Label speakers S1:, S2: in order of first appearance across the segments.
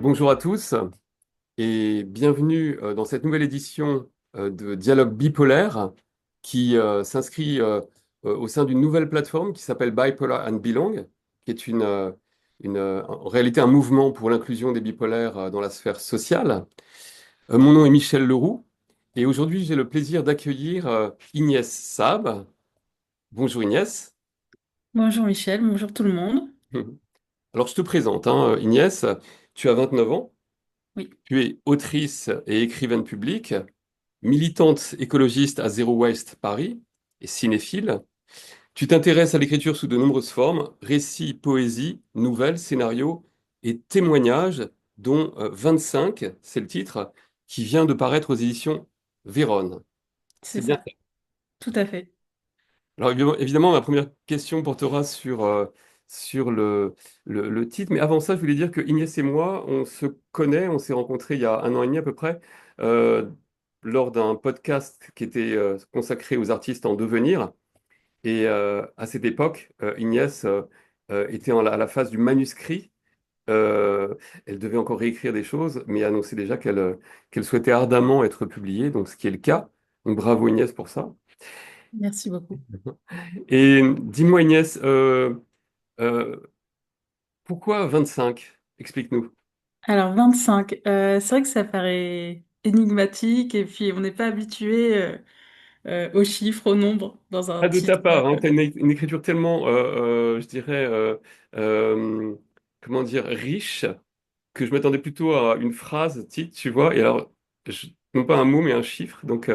S1: Bonjour à tous et bienvenue dans cette nouvelle édition de Dialogue bipolaire qui s'inscrit au sein d'une nouvelle plateforme qui s'appelle Bipolar and Belong, qui est en réalité un mouvement pour l'inclusion des bipolaires dans la sphère sociale. Mon nom est Michel Leroux et aujourd'hui j'ai le plaisir d'accueillir Inès Saab. Bonjour Inès.
S2: Bonjour Michel, bonjour tout le monde.
S1: Alors je te présente, hein, Inès, tu as 29 ans,
S2: Oui,
S1: tu es autrice et écrivaine publique, militante écologiste à Zero Waste Paris et cinéphile. Tu t'intéresses à l'écriture sous de nombreuses formes, récits, poésie, nouvelles, scénarios et témoignages, dont 25, c'est le titre, qui vient de paraître aux éditions Vérone.
S2: c'est
S1: C'est bien
S2: ça,
S1: ça.
S2: tout à fait.
S1: Alors évidemment, ma première question portera sur le titre, mais avant ça, je voulais dire que Inès et moi, on se connaît, on s'est rencontrés il y a un an et demi à peu près, euh, lors d'un podcast qui était consacré aux artistes en devenir. Et à cette époque, Inès était à la phase du manuscrit. Euh, Elle devait encore réécrire des choses, mais annonçait déjà qu'elle souhaitait ardemment être publiée, donc ce qui est le cas. Donc bravo Inès pour ça.
S2: Merci beaucoup.
S1: Et dis-moi Inès, euh, pourquoi 25? Explique-nous.
S2: Alors 25, c'est vrai que ça paraît énigmatique et puis on n'est pas habitué aux chiffres, aux nombres dans un
S1: Ah, de ta
S2: titre.
S1: part, hein, tu as une écriture tellement, je dirais, euh, comment dire, riche, que je m'attendais plutôt à une phrase titre, tu vois, et alors, non pas un mot, mais un chiffre, donc,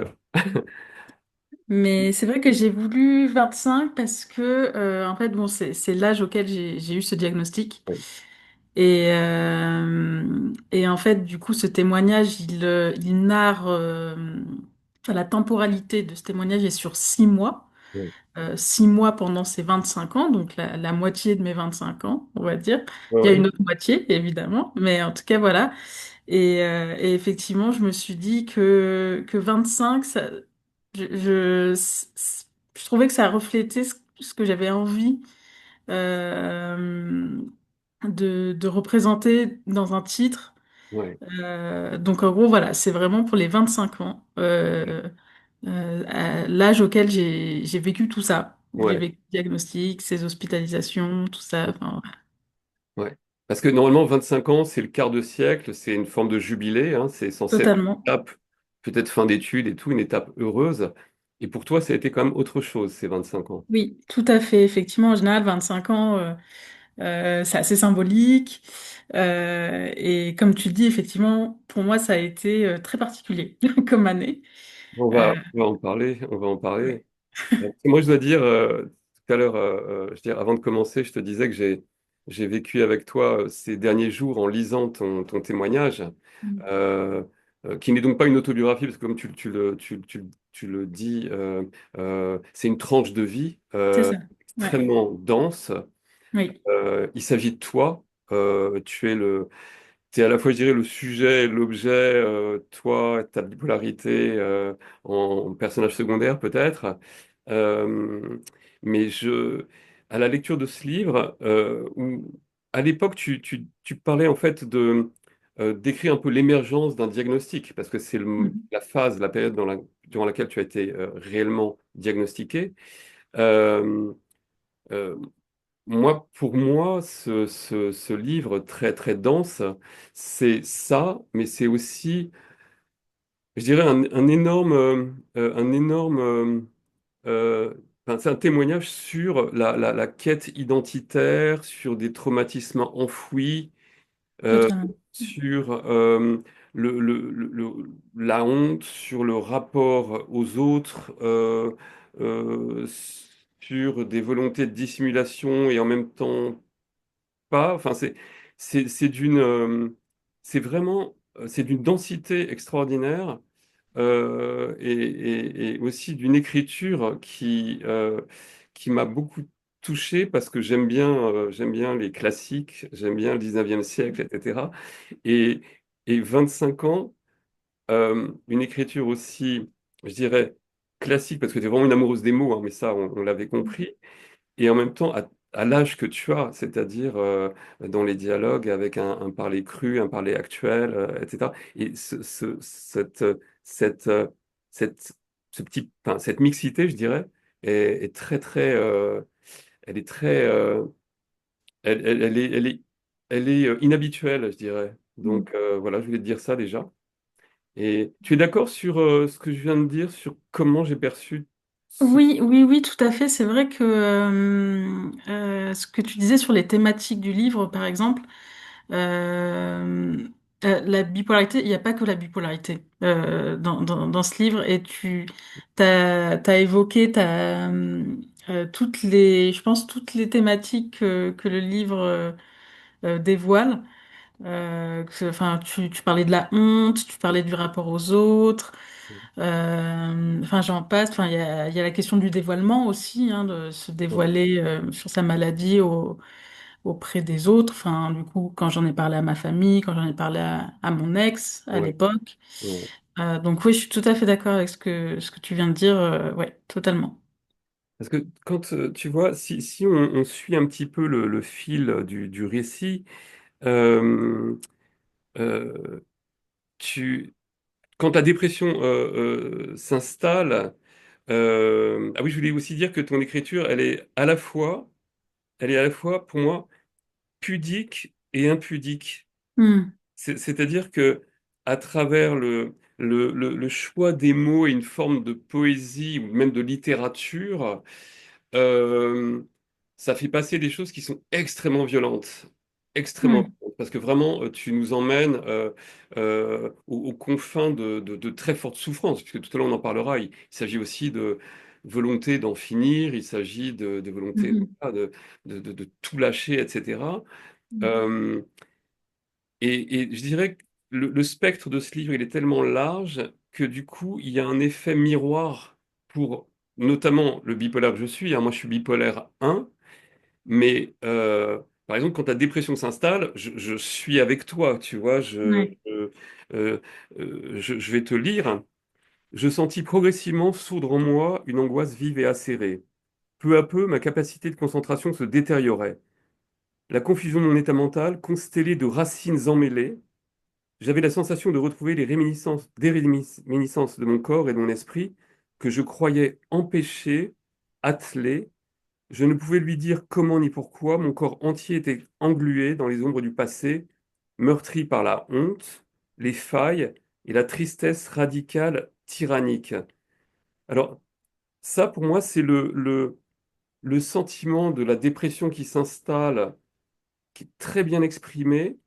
S2: Mais c'est vrai que j'ai voulu 25 parce que en fait bon c'est l'âge auquel j'ai eu ce diagnostic.
S1: ouais,
S2: Et en fait, du coup, ce témoignage, il narre la temporalité de ce témoignage est sur 6 mois.
S1: ouais,
S2: 6 mois pendant ces 25 ans, donc la moitié de mes 25 ans, on va dire.
S1: ouais,
S2: Il y a
S1: ouais,
S2: une autre moitié, évidemment, mais en tout cas, voilà. Et effectivement, je me suis dit que 25, je trouvais que ça reflétait ce que j'avais envie euh, de représenter dans un titre.
S1: ouais,
S2: Donc en gros, voilà, c'est vraiment pour les 25 ans, à l'âge auquel j'ai vécu tout ça. J'ai
S1: ouais,
S2: vécu le diagnostic, ces hospitalisations, tout ça. Enfin,
S1: ouais. Parce que normalement, 25 ans, c'est le quart de siècle, c'est une forme de jubilé, hein, c'est censé être une
S2: totalement.
S1: étape, peut-être fin d'études et tout, une étape heureuse. Et pour toi, ça a été quand même autre chose, ces 25 ans.
S2: Oui, tout à fait. Effectivement, en général, 25 ans, c'est assez symbolique. Et comme tu le dis, effectivement, pour moi, ça a été très particulier comme année. Euh,
S1: On va en parler, on va en parler.
S2: ouais.
S1: Moi, je dois dire, tout à l'heure, je veux dire, avant de commencer, je te disais que j'ai vécu avec toi ces derniers jours en lisant ton témoignage,
S2: Mm.
S1: euh, qui n'est donc pas une autobiographie, parce que comme tu le dis, c'est une tranche de vie
S2: C'est ça. Ouais.
S1: extrêmement dense.
S2: Oui,
S1: Il s'agit de toi. Tu es t'es à la fois, je dirais, le sujet et l'objet, toi, ta bipolarité en personnage secondaire peut-être. Euh, mais à la lecture de ce livre, où à l'époque, tu parlais en fait d'écrire un peu l'émergence d'un diagnostic, parce que c'est
S2: Mhm.
S1: la phase, la période durant laquelle tu as été réellement diagnostiqué. Euh, euh, pour moi, ce livre très très dense, c'est ça, mais c'est aussi, je dirais, un énorme, enfin, c'est un témoignage sur la quête identitaire, sur des traumatismes enfouis, euh,
S2: Totalement.
S1: sur la honte, sur le rapport aux autres, euh, sur des volontés de dissimulation et en même temps pas. Enfin, c'est c'est vraiment, c'est d'une densité extraordinaire et aussi d'une écriture qui m'a beaucoup touché parce que j'aime bien les classiques, j'aime bien le 19e siècle, etc. Et, et 25 ans, une écriture aussi, je dirais, classique, parce que tu es vraiment une amoureuse des mots, hein, mais ça, on l'avait compris, et en même temps à l'âge que tu as, c'est-à-dire dans les dialogues avec un parler cru, un parler actuel, etc. Et cette, cette, cette mixité, je dirais, est très, très, elle est très, elle est inhabituelle, je dirais. Donc voilà, je voulais te dire ça déjà. Et tu es d'accord sur ce que je viens de dire, sur comment j'ai perçu ce...
S2: Oui, oui, oui, tout à fait. C'est vrai que ce que tu disais sur les thématiques du livre, par exemple, euh, la bipolarité, il n'y a pas que la bipolarité dans ce livre. Et t'as évoqué toutes je pense, toutes les thématiques que le livre dévoile. Enfin, tu parlais de la honte, tu parlais du rapport aux autres. Enfin, j'en passe. Enfin, il y a la question du dévoilement aussi, hein, de se
S1: Ouais,
S2: dévoiler sur sa maladie auprès des autres. Enfin, du coup, quand j'en ai parlé à ma famille, quand j'en ai parlé à mon ex à
S1: ouais,
S2: l'époque.
S1: ouais.
S2: Donc oui, je suis tout à fait d'accord avec ce que tu viens de dire. Ouais, totalement.
S1: Parce que quand tu vois, si on suit un petit peu le fil du récit, euh, euh, tu, quand la dépression s'installe, ah oui, je voulais aussi dire que ton écriture, elle est à la fois pour moi pudique et impudique.
S2: Hmm,
S1: C'est-à-dire que à travers le choix des mots et une forme de poésie ou même de littérature, euh, ça fait passer des choses qui sont extrêmement violentes. Extrêmement
S2: hmm,
S1: violentes. Parce que vraiment, tu nous emmènes aux confins de très fortes souffrances, puisque tout à l'heure on en parlera. Il s'agit aussi de volonté d'en finir, il s'agit de volonté
S2: mhm,
S1: voilà, de tout lâcher, etc.
S2: hmm.
S1: Euh, et je dirais que le spectre de ce livre, il est tellement large que du coup, il y a un effet miroir pour notamment le bipolaire que je suis. Hein. Moi, je suis bipolaire 1, mais par exemple, quand ta dépression s'installe, je suis avec toi, tu vois,
S2: Ouais.
S1: euh, je vais te lire. Je sentis progressivement sourdre en moi une angoisse vive et acérée. Peu à peu, ma capacité de concentration se détériorait. La confusion de mon état mental, constellée de racines emmêlées, j'avais la sensation de retrouver des réminiscences de mon corps et de mon esprit que je croyais empêchés, attelés. Je ne pouvais lui dire comment ni pourquoi. Mon corps entier était englué dans les ombres du passé, meurtri par la honte, les failles et la tristesse radicale tyrannique. Alors, ça, pour moi, c'est le sentiment de la dépression qui s'installe, qui est très bien exprimé.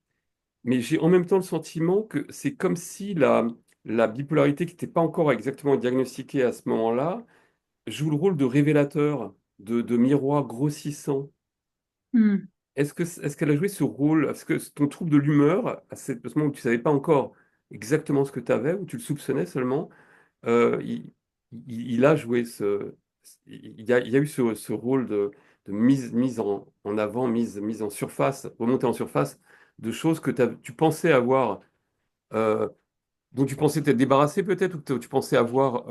S1: Mais j'ai en même temps le sentiment que c'est comme si la bipolarité qui n'était pas encore exactement diagnostiquée à ce moment-là joue le rôle de révélateur, de miroir grossissant.
S2: Hmm.
S1: Est-ce qu'elle a joué ce rôle? Est-ce que ton trouble de l'humeur, à ce moment où tu ne savais pas encore exactement ce que tu avais, où tu le soupçonnais seulement, euh, il, il a joué il y a eu ce rôle de mise en avant, mise en surface, remontée en surface de choses que tu pensais avoir euh, dont tu pensais t'être débarrassé peut-être, ou que tu pensais avoir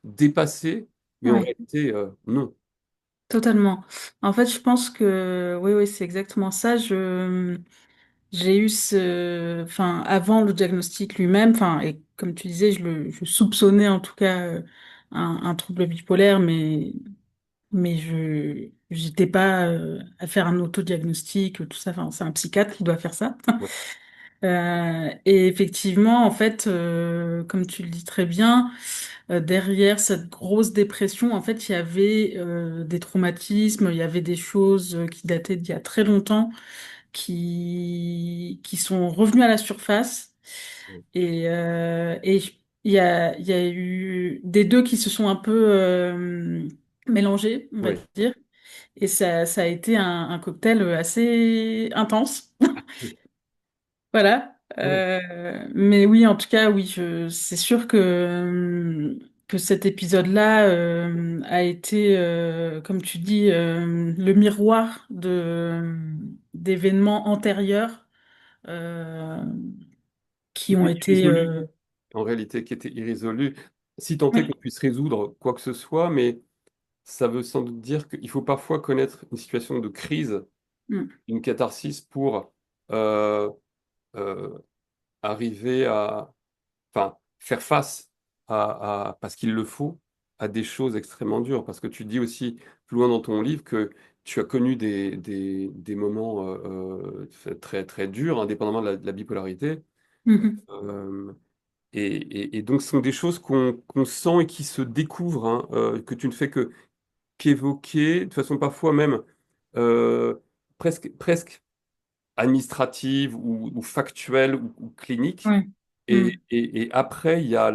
S1: dépassé, mais en
S2: Ouais.
S1: réalité, non.
S2: Totalement. En fait, je pense que oui, oui, c'est exactement ça. J'ai eu enfin, avant le diagnostic lui-même, enfin, et comme tu disais, je soupçonnais en tout cas un trouble bipolaire, mais j'étais pas à faire un autodiagnostic, tout ça. Enfin, c'est un psychiatre qui doit faire ça.
S1: Ouais,
S2: Et effectivement, en fait, comme tu le dis très bien. Derrière cette grosse dépression, en fait, il y avait des traumatismes, il y avait des choses qui dataient d'il y a très longtemps, qui sont revenues à la surface.
S1: ouais,
S2: Et il y a eu des deux qui se sont un peu mélangés, on va
S1: ouais.
S2: dire. Et ça a été un cocktail assez intense. Voilà.
S1: Ouais.
S2: Mais oui, en tout cas, oui, c'est sûr que cet épisode-là a été, comme tu dis, le miroir d'événements antérieurs euh,
S1: Qui
S2: qui ont
S1: était
S2: été...
S1: irrésolu, en réalité, qui était irrésolu, si tant est qu'on
S2: oui,
S1: puisse résoudre quoi que ce soit, mais ça veut sans doute dire qu'il faut parfois connaître une situation de crise,
S2: Mm.
S1: une catharsis pour euh, euh, arriver à, enfin, faire face parce qu'il le faut, à des choses extrêmement dures. Parce que tu dis aussi plus loin dans ton livre que tu as connu des moments très, très durs, indépendamment de la bipolarité.
S2: Mhm.
S1: Euh, et donc, ce sont des choses qu'on sent et qui se découvrent, hein, que tu ne fais qu'évoquer, de façon parfois même euh, presque administrative ou factuelle ou clinique.
S2: Ouais.
S1: Et,
S2: Mm.
S1: et après, il y a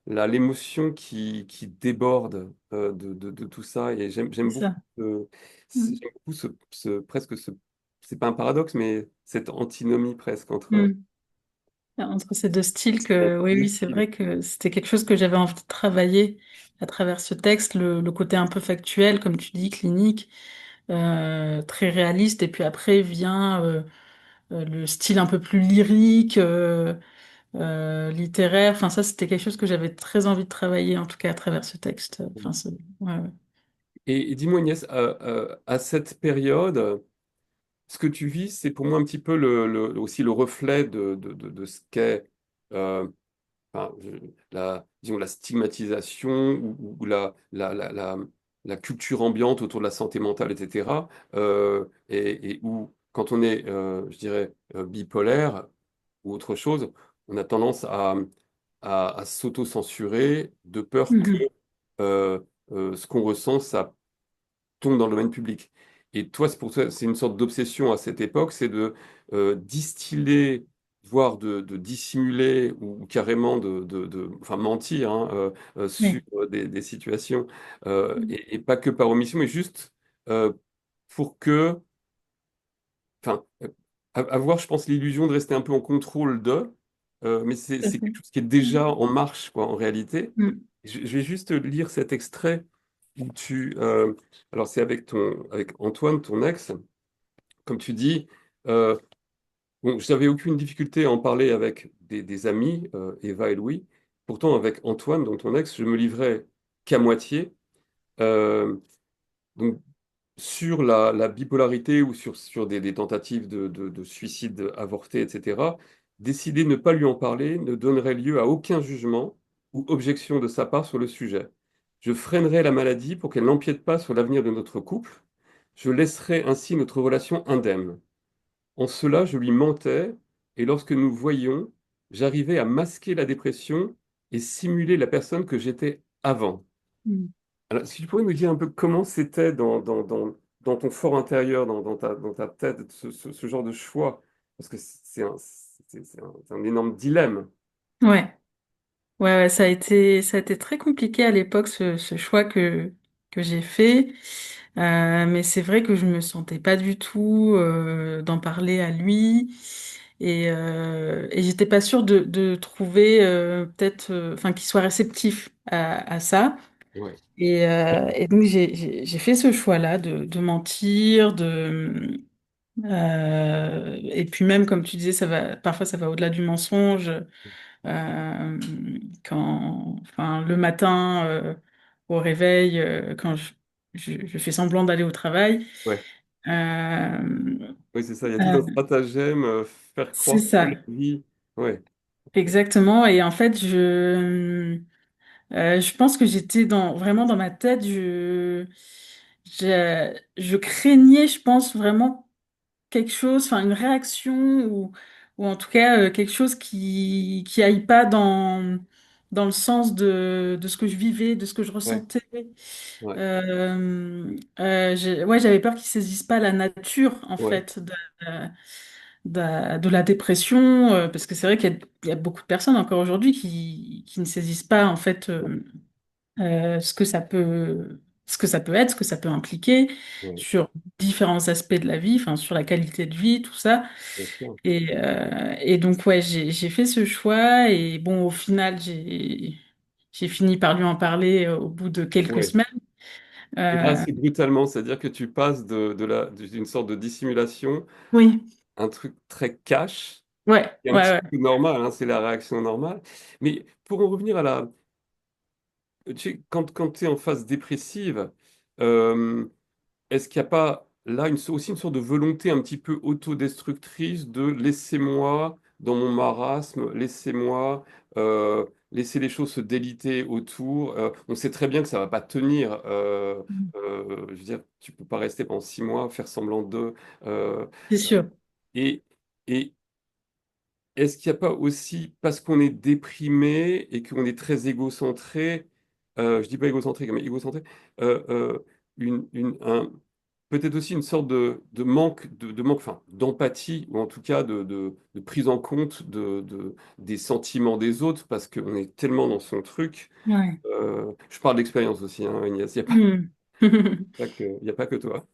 S1: l'émotion qui déborde de tout ça. Et
S2: C'est
S1: j'aime beaucoup,
S2: ça. Mm.
S1: j'aime beaucoup c'est pas un paradoxe, mais cette antinomie presque entre
S2: Mm. Entre ces deux styles que, oui,
S1: deux
S2: oui, c'est
S1: styles.
S2: vrai que c'était quelque chose que j'avais envie de travailler à travers ce texte, le côté un peu factuel, comme tu dis, clinique, très réaliste, et puis après vient le style un peu plus lyrique, littéraire. Enfin, ça, c'était quelque chose que j'avais très envie de travailler, en tout cas à travers ce texte. Enfin, ouais, ouais.
S1: Et dis-moi, Inès, à cette période, ce que tu vis, c'est pour moi un petit peu aussi le reflet de ce qu'est euh, enfin, disons, la stigmatisation ou la culture ambiante autour de la santé mentale, etc. Et où, quand on est, je dirais, bipolaire ou autre chose, on a tendance à s'auto-censurer de peur que
S2: Mhm.
S1: euh, ce qu'on ressent, ça tombe dans le domaine public. Et toi, c'est pour ça, c'est une sorte d'obsession à cette époque, c'est de distiller, voire de dissimuler ou carrément enfin mentir, hein, sur
S2: Oui.
S1: des situations, et pas que par omission, mais juste euh, pour que, enfin, avoir, je pense, l'illusion de rester un peu en contrôle mais
S2: Tout à
S1: c'est
S2: fait.
S1: quelque chose qui est déjà en marche, quoi, en réalité.
S2: Mm.
S1: Je vais juste lire cet extrait où alors c'est avec Antoine, ton ex, comme tu dis, euh, bon, je n'avais aucune difficulté à en parler avec des amis, Eva et Louis. Pourtant, avec Antoine, donc ton ex, je me livrais qu'à moitié. Euh, donc, sur la bipolarité ou sur des tentatives de suicide avorté, etc., décider de ne pas lui en parler ne donnerait lieu à aucun jugement ou objection de sa part sur le sujet. Je freinerais la maladie pour qu'elle n'empiète pas sur l'avenir de notre couple. Je laisserais ainsi notre relation indemne. En cela, je lui mentais, et lorsque nous voyions, j'arrivais à masquer la dépression et simuler la personne que j'étais avant.
S2: Mm.
S1: Alors, si tu pourrais nous dire un peu comment c'était dans ton fort intérieur, dans ta tête, ce genre de choix, parce que c'est un énorme dilemme.
S2: Ouais. Ouais, ouais, ça a été très compliqué à l'époque, ce choix que j'ai fait. Mais c'est vrai que je me sentais pas du tout d'en parler à lui. Et j'étais pas sûre de trouver peut-être, enfin, qu'il soit réceptif à ça.
S1: Ouais,
S2: Et donc j'ai fait ce choix-là de mentir, et puis même comme tu disais, parfois ça va au-delà du mensonge. Euh, enfin, le matin, au réveil, quand je fais semblant d'aller au travail.
S1: ouais,
S2: Euh,
S1: oui, c'est ça. Il y a tout
S2: euh,
S1: un stratagème, faire
S2: c'est
S1: croire que la
S2: ça,
S1: vie. Ouais,
S2: exactement. Et en fait, je pense que j'étais vraiment dans ma tête. Je craignais, je pense, vraiment quelque chose, enfin une réaction ou en tout cas quelque chose qui aille pas dans le sens de ce que je vivais, de ce que je
S1: ouais,
S2: ressentais.
S1: ouais,
S2: Ouais, j'avais peur qu'ils saisissent pas la nature en
S1: ouais,
S2: fait de la dépression, parce que c'est vrai qu'il y a beaucoup de personnes encore aujourd'hui qui ne saisissent pas en fait ce que ça peut être, ce que ça peut impliquer
S1: ouais,
S2: sur différents aspects de la vie, enfin sur la qualité de vie, tout ça.
S1: bien sûr.
S2: Et donc ouais, j'ai fait ce choix et bon, au final, j'ai fini par lui en parler au bout de quelques
S1: Ouais.
S2: semaines.
S1: Et là,
S2: Euh,
S1: c'est brutalement, c'est-à-dire que tu passes d'une sorte de dissimulation,
S2: oui,
S1: un truc très cash,
S2: ouais,
S1: qui est un
S2: ouais,
S1: petit
S2: ouais.
S1: peu normal, hein, c'est la réaction normale. Mais pour en revenir tu sais, quand tu es en phase dépressive, euh, est-ce qu'il n'y a pas là aussi une sorte de volonté un petit peu autodestructrice de laissez-moi dans mon marasme, laissez-moi laisser les choses se déliter autour. On sait très bien que ça va pas tenir.
S2: Mm.
S1: Je veux dire, tu peux pas rester pendant 6 mois, faire semblant d'eux. Euh,
S2: C'est sûr.
S1: et, et est-ce qu'il n'y a pas aussi, parce qu'on est déprimé et qu'on est très égocentré, je dis pas égocentrique, mais égocentré, euh, euh, peut-être aussi une sorte de manque, manque, enfin, d'empathie, ou en tout cas de prise en compte des sentiments des autres, parce qu'on est tellement dans son truc.
S2: Ouais.
S1: Je parle d'expérience aussi, hein, Agnès,
S2: Mm.
S1: il y a pas que toi.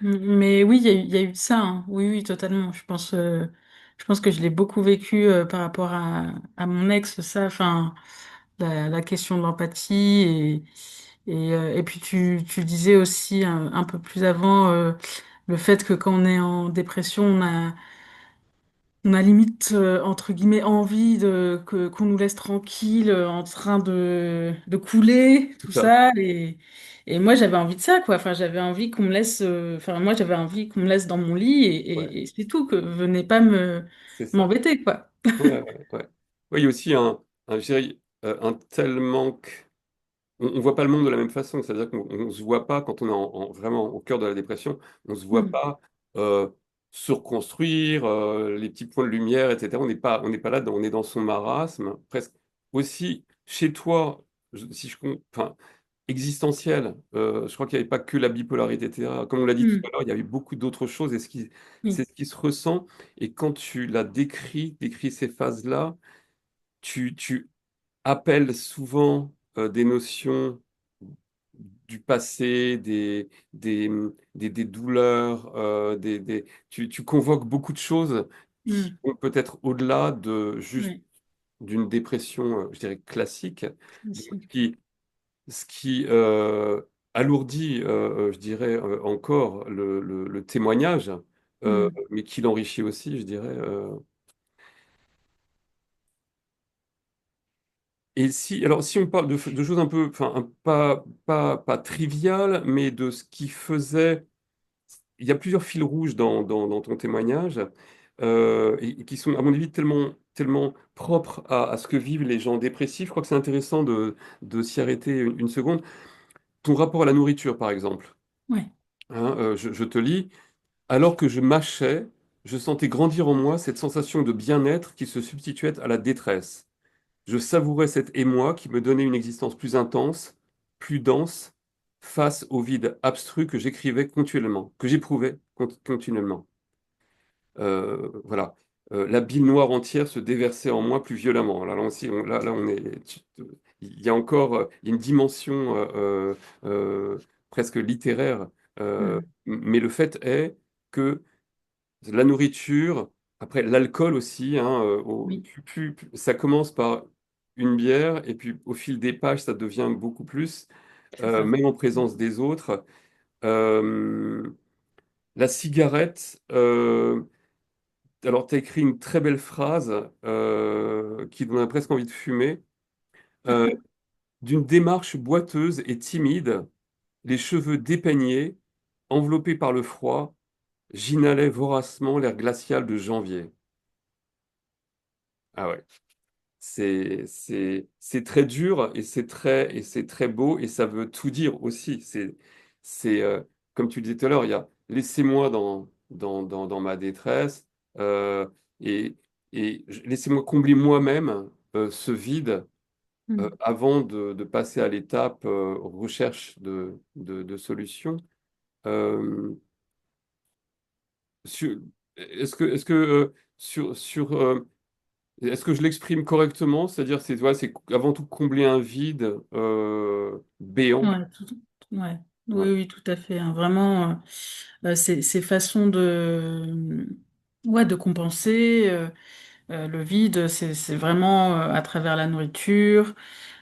S2: Mais oui, il y a eu ça, hein. Oui, oui, totalement. Je pense que je l'ai beaucoup vécu par rapport à mon ex, ça, enfin, la question de l'empathie et puis tu disais aussi un peu plus avant le fait que quand on est en dépression, on a limite, entre guillemets, envie qu'on nous laisse tranquille, en train de couler,
S1: C'est
S2: tout
S1: ça.
S2: ça. Et moi, j'avais envie de ça, quoi. Enfin, j'avais envie qu'on me laisse, enfin, moi, j'avais envie qu'on me laisse dans mon lit
S1: Ouais,
S2: et c'est tout, que venez pas
S1: c'est ça.
S2: m'embêter, quoi.
S1: Ouais, ouais, ouais. Ouais, il y a aussi je dirais, un tel manque. On voit pas le monde de la même façon, c'est-à-dire qu'on se voit pas quand on est vraiment au cœur de la dépression, on se voit
S2: Mm,
S1: pas euh, se reconstruire, les petits points de lumière, etc. On n'est pas là, on est dans son marasme, presque aussi chez toi, si enfin, existentiel. Je crois qu'il n'y avait pas que la bipolarité, etc. Comme on l'a dit tout à
S2: mm,
S1: l'heure, il y avait beaucoup d'autres choses, et c'est
S2: oui,
S1: ce qui se ressent. Et quand tu l'as décrit ces phases-là, tu appelles souvent des notions du passé, des douleurs, tu convoques beaucoup de choses qui
S2: mm,
S1: vont peut-être au-delà de juste
S2: oui,
S1: d'une dépression, je dirais, classique. Donc,
S2: classique.
S1: ce qui alourdit, je dirais, encore le témoignage,
S2: Mm,
S1: mais qui l'enrichit aussi, je dirais. Et si, alors, si on parle de choses un peu, enfin, pas triviales, mais de ce qui faisait. Il y a plusieurs fils rouges dans ton témoignage, et qui sont, à mon avis, tellement propres à ce que vivent les gens dépressifs. Je crois que c'est intéressant de s'y arrêter une seconde. Ton rapport à la nourriture, par exemple.
S2: ouais,
S1: Hein, je te lis. Alors que je mâchais, je sentais grandir en moi cette sensation de bien-être qui se substituait à la détresse. Je savourais cet émoi qui me donnait une existence plus intense, plus dense, face au vide abstru que j'écrivais continuellement, que j'éprouvais continuellement. Voilà. La bile noire entière se déversait en moi plus violemment. Là aussi, là, on est. Il y a encore il y a une dimension presque littéraire.
S2: mm,
S1: Mais le fait est que la nourriture, après l'alcool aussi, hein,
S2: oui,
S1: ça commence par une bière et puis au fil des pages, ça devient beaucoup plus,
S2: c'est ça.
S1: même en présence des autres. Euh, la cigarette, alors tu as écrit une très belle phrase qui donne presque envie de fumer. Euh, d'une démarche boiteuse et timide, les cheveux dépeignés, enveloppés par le froid, j'inhalais voracement l'air glacial de janvier. Ah ouais. C'est très dur et c'est très beau et ça veut tout dire aussi. C'est comme tu le disais tout à l'heure, il y a laissez-moi dans ma détresse euh, et, laissez-moi combler moi-même ce vide
S2: Mm.
S1: avant de passer à l'étape recherche de solutions. Euh, sur- est-ce que sur est-ce que je l'exprime correctement? C'est-à-dire, c'est avant tout combler un vide béant.
S2: Ouais, ouais.
S1: Ouais,
S2: Oui, oui, tout à fait, hein. Vraiment, ces façons ouais, de compenser le vide, c'est vraiment à travers la nourriture.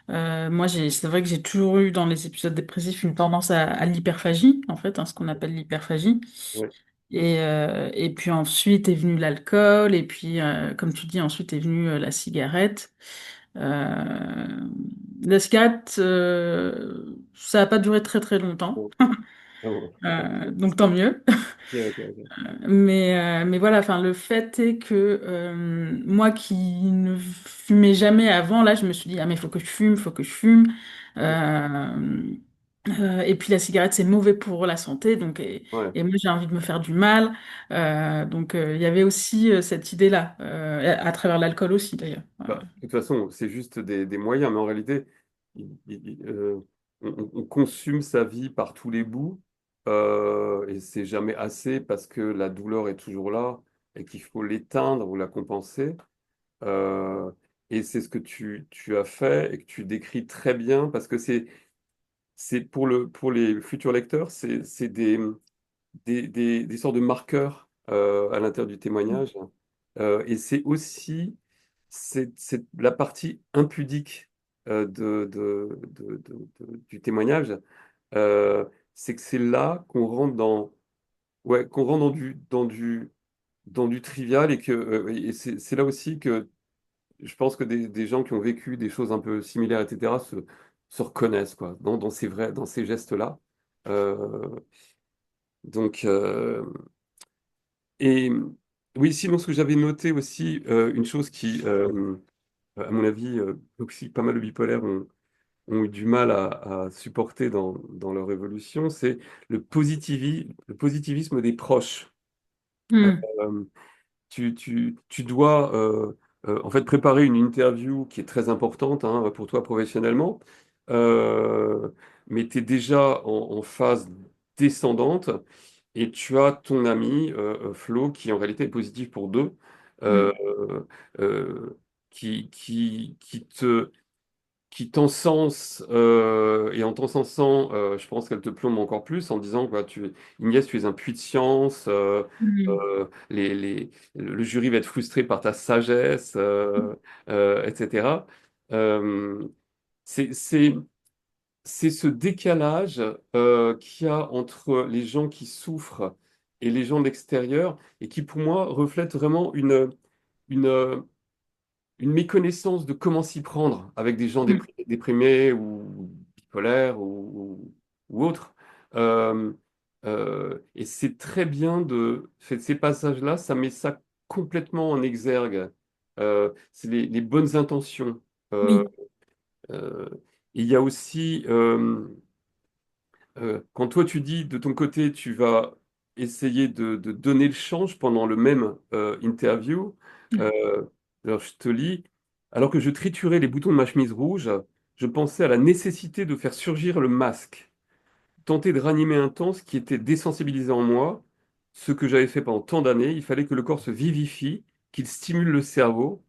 S2: Moi, c'est vrai que j'ai toujours eu dans les épisodes dépressifs une tendance à l'hyperphagie, en fait, hein, ce qu'on appelle l'hyperphagie.
S1: ouais,
S2: Et puis ensuite est venu l'alcool, et puis, comme tu dis, ensuite est venue la cigarette. Euh, la cigarette, ça n'a pas duré très très longtemps,
S1: Bon. Ah bon.
S2: donc tant mieux.
S1: Ok, ok, ok.
S2: Mais voilà, enfin, le fait est que moi qui ne fumais jamais avant, là, je me suis dit, ah, mais il faut que je fume, il faut que je fume. Euh, et puis la cigarette, c'est mauvais pour la santé, donc,
S1: Ouais.
S2: et moi, j'ai envie de me faire du mal. Donc, il y avait aussi cette idée-là, à travers l'alcool aussi, d'ailleurs.
S1: Bah, de toute façon, c'est juste des moyens, mais en réalité, on consume sa vie par tous les bouts, et c'est jamais assez parce que la douleur est toujours là et qu'il faut l'éteindre ou la compenser. Euh, et c'est ce que tu as fait et que tu décris très bien parce que c'est pour les futurs lecteurs, c'est des sortes de marqueurs à l'intérieur du témoignage. Et c'est aussi c'est la partie impudique du témoignage. Euh, c'est que c'est là qu'on rentre qu'on rentre dans du trivial et et c'est là aussi que je pense que des gens qui ont vécu des choses un peu similaires, etc., se reconnaissent quoi, dans ces gestes-là. Euh, donc, et oui, sinon, ce que j'avais noté aussi, une chose qui, à mon avis, aussi pas mal de bipolaires ont eu du mal à supporter dans leur évolution, c'est le positivisme des proches.
S2: Hmm.
S1: Euh, tu dois en fait préparer une interview qui est très importante hein, pour toi professionnellement, euh, mais tu es déjà en phase descendante et tu as ton ami Flo qui en réalité est positif pour deux, euh,
S2: Hmm.
S1: euh, qui t'encense et en t'encensant, je pense qu'elle te plombe encore plus en disant quoi, Inès, tu es un puits de science,
S2: Hmm.
S1: le jury va être frustré par ta sagesse, etc. Euh, c'est c'est- c'est ce décalage qu'il y a entre les gens qui souffrent et les gens de l'extérieur et qui, pour moi, reflète vraiment une, une méconnaissance de comment s'y prendre avec des gens
S2: Hmm.
S1: déprimés ou bipolaires ou autres. Euh, et c'est très bien ces passages-là, ça met ça complètement en exergue. C'est les bonnes intentions. Euh,
S2: Oui,
S1: euh, il y a aussi, quand toi tu dis de ton côté, tu vas essayer de donner le change pendant le même interview, euh, alors je te lis, alors que je triturais les boutons de ma chemise rouge, je pensais à la nécessité de faire surgir le masque, tenter de ranimer un temps ce qui était désensibilisé en moi, ce que j'avais fait pendant tant d'années, il fallait que le corps se vivifie, qu'il stimule le cerveau,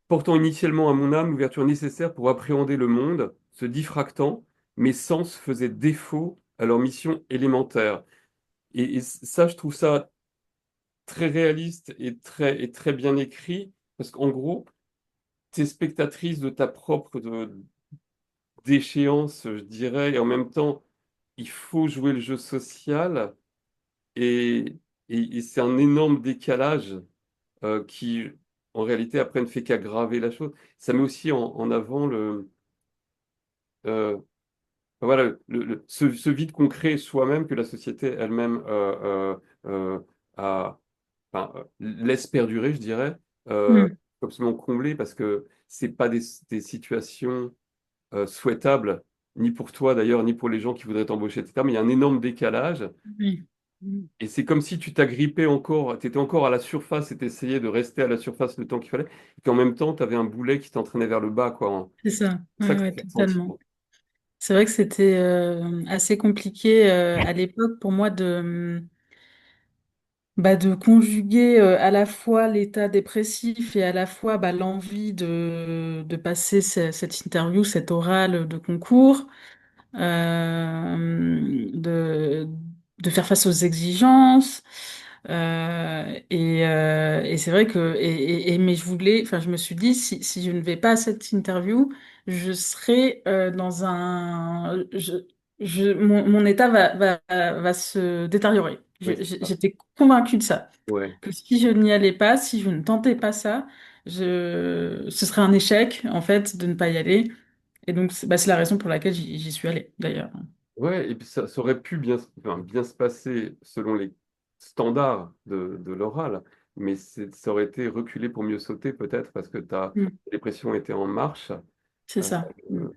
S1: portant initialement à mon âme l'ouverture nécessaire pour appréhender le monde, se diffractant, mes sens faisaient défaut à leur mission élémentaire. Et ça, je trouve ça très réaliste et très bien écrit, parce qu'en gros, tu es spectatrice de ta propre déchéance, je dirais, et en même temps, il faut jouer le jeu social, et, et c'est un énorme décalage qui, en réalité, après ne fait qu'aggraver la chose. Ça met aussi en avant euh, voilà, ce vide qu'on crée soi-même que la société elle-même enfin, laisse perdurer, je dirais,
S2: hmm.
S1: absolument comblé parce que c'est pas des situations souhaitables, ni pour toi d'ailleurs, ni pour les gens qui voudraient t'embaucher, etc. Mais il y a un énorme décalage
S2: Oui. Hmm.
S1: et c'est comme si tu t'agrippais encore, tu étais encore à la surface et t'essayais de rester à la surface le temps qu'il fallait, et qu'en même temps, tu avais un boulet qui t'entraînait vers le bas, quoi.
S2: C'est ça,
S1: C'est ça
S2: ouais,
S1: que ça
S2: ouais,
S1: fait ressentir.
S2: totalement. C'est vrai que c'était assez compliqué à l'époque pour moi de conjuguer à la fois l'état dépressif et à la fois l'envie de passer cette interview, cette orale de concours, de, de faire face aux exigences. Et c'est vrai que mais je voulais, enfin je me suis dit si je ne vais pas à cette interview, je serai dans mon état va se détériorer.
S1: Oui, c'est ça.
S2: J'étais convaincue de ça,
S1: Ouais.
S2: que si je n'y allais pas, si je ne tentais pas ça, ce serait un échec, en fait, de ne pas y aller. Et donc, c'est la raison pour laquelle j'y suis allée, d'ailleurs.
S1: Ouais, et puis ça aurait pu enfin, bien se passer selon les standards de l'oral, mais ça aurait été reculé pour mieux sauter peut-être parce que ta
S2: Mm.
S1: dépression était en marche.
S2: C'est
S1: Euh,
S2: ça. Mm.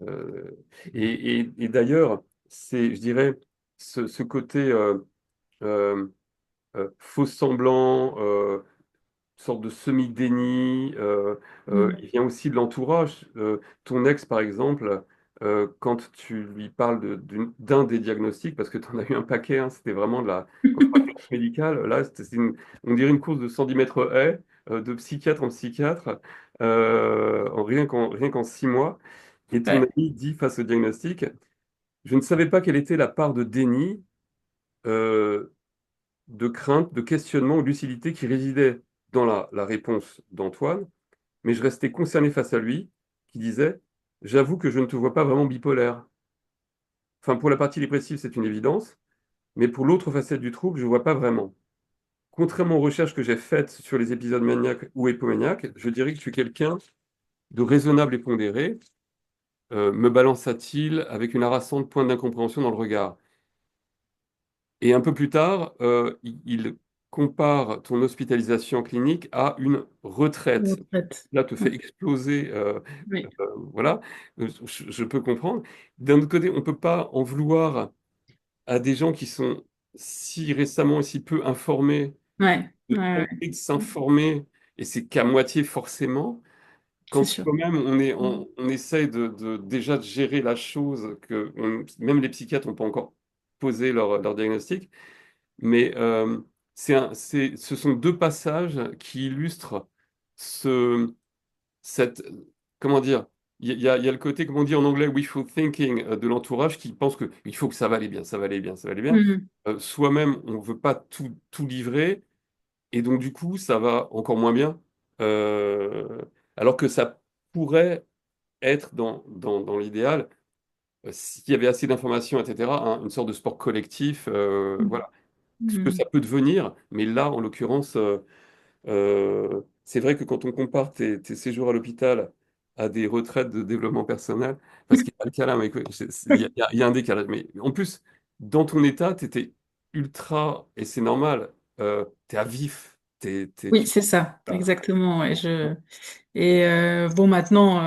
S1: euh, et d'ailleurs, je dirais, ce côté euh, faux semblant, sorte de semi-déni.
S2: Mm.
S1: Il vient aussi de l'entourage. Ton ex, par exemple, quand tu lui parles d'un des diagnostics, parce que tu en as eu un paquet, hein, c'était vraiment de la contre-recherche médicale. Là, on dirait une course de 110 mètres haies, de psychiatre en psychiatre, rien qu'en 6 mois. Et ton
S2: Ouais.
S1: ami dit face au diagnostic, je ne savais pas quelle était la part de déni, euh, de crainte, de questionnement ou de lucidité qui résidait dans la réponse d'Antoine, mais je restais concerné face à lui, qui disait, j'avoue que je ne te vois pas vraiment bipolaire. Enfin, pour la partie dépressive, c'est une évidence, mais pour l'autre facette du trouble, je ne vois pas vraiment. Contrairement aux recherches que j'ai faites sur les épisodes maniaques ou hypomaniaques, je dirais que je suis quelqu'un de raisonnable et pondéré, me balança-t-il avec une harassante pointe d'incompréhension dans le regard. Et un peu plus tard, il compare ton hospitalisation clinique à une retraite.
S2: Retraite.
S1: Là, te
S2: Ouais.
S1: fait exploser.
S2: Oui.
S1: Voilà. Je peux comprendre. D'un autre côté, on ne peut pas en vouloir à des gens qui sont si récemment et si peu informés,
S2: Ouais.
S1: de
S2: Ouais,
S1: tenter de
S2: ouais.
S1: s'informer, et c'est qu'à moitié forcément,
S2: C'est
S1: quand
S2: sûr.
S1: soi-même
S2: Mm.
S1: on essaye déjà de gérer la chose, même les psychiatres n'ont pas encore posé leur diagnostic. Mais ce sont deux passages qui illustrent ce, cette, comment dire, il y a le côté, comme on dit en anglais, wishful thinking de l'entourage qui pense que il faut que ça va aller bien, ça va aller bien, ça va aller bien.
S2: Mhm.
S1: Soi-même, on ne veut pas tout livrer et donc du coup, ça va encore moins bien. Euh, alors que ça pourrait être dans l'idéal, s'il y avait assez d'informations, etc., une sorte de sport collectif, voilà ce que ça
S2: Mhm.
S1: peut devenir, mais là, en l'occurrence, c'est vrai que quand on compare tes séjours à l'hôpital à des retraites de développement personnel, parce qu'il n'y a pas le cas là, mais il y a un décalage. Mais en plus, dans ton état, tu étais ultra, et c'est normal, tu es à vif,
S2: Oui, c'est ça,
S1: voilà.
S2: exactement. Ouais, bon, maintenant,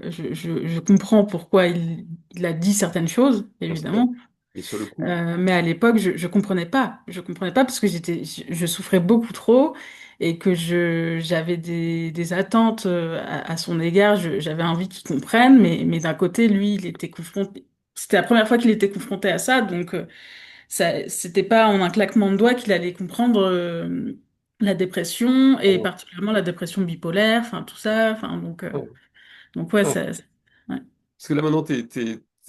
S2: je comprends pourquoi il a dit certaines choses,
S1: Bien sûr.
S2: évidemment.
S1: Mais sur le coup,
S2: Mais à l'époque, je comprenais pas. Je comprenais pas parce que je souffrais beaucoup trop et que j'avais des attentes à son égard. J'avais envie qu'il comprenne, mais d'un côté, lui, il était confronté. C'était la première fois qu'il était confronté à ça, donc c'était pas en un claquement de doigts qu'il allait comprendre la dépression et
S1: ouais,
S2: particulièrement la dépression bipolaire, enfin tout ça. Enfin donc ouais,
S1: ouais.
S2: ouais.
S1: Parce que là maintenant,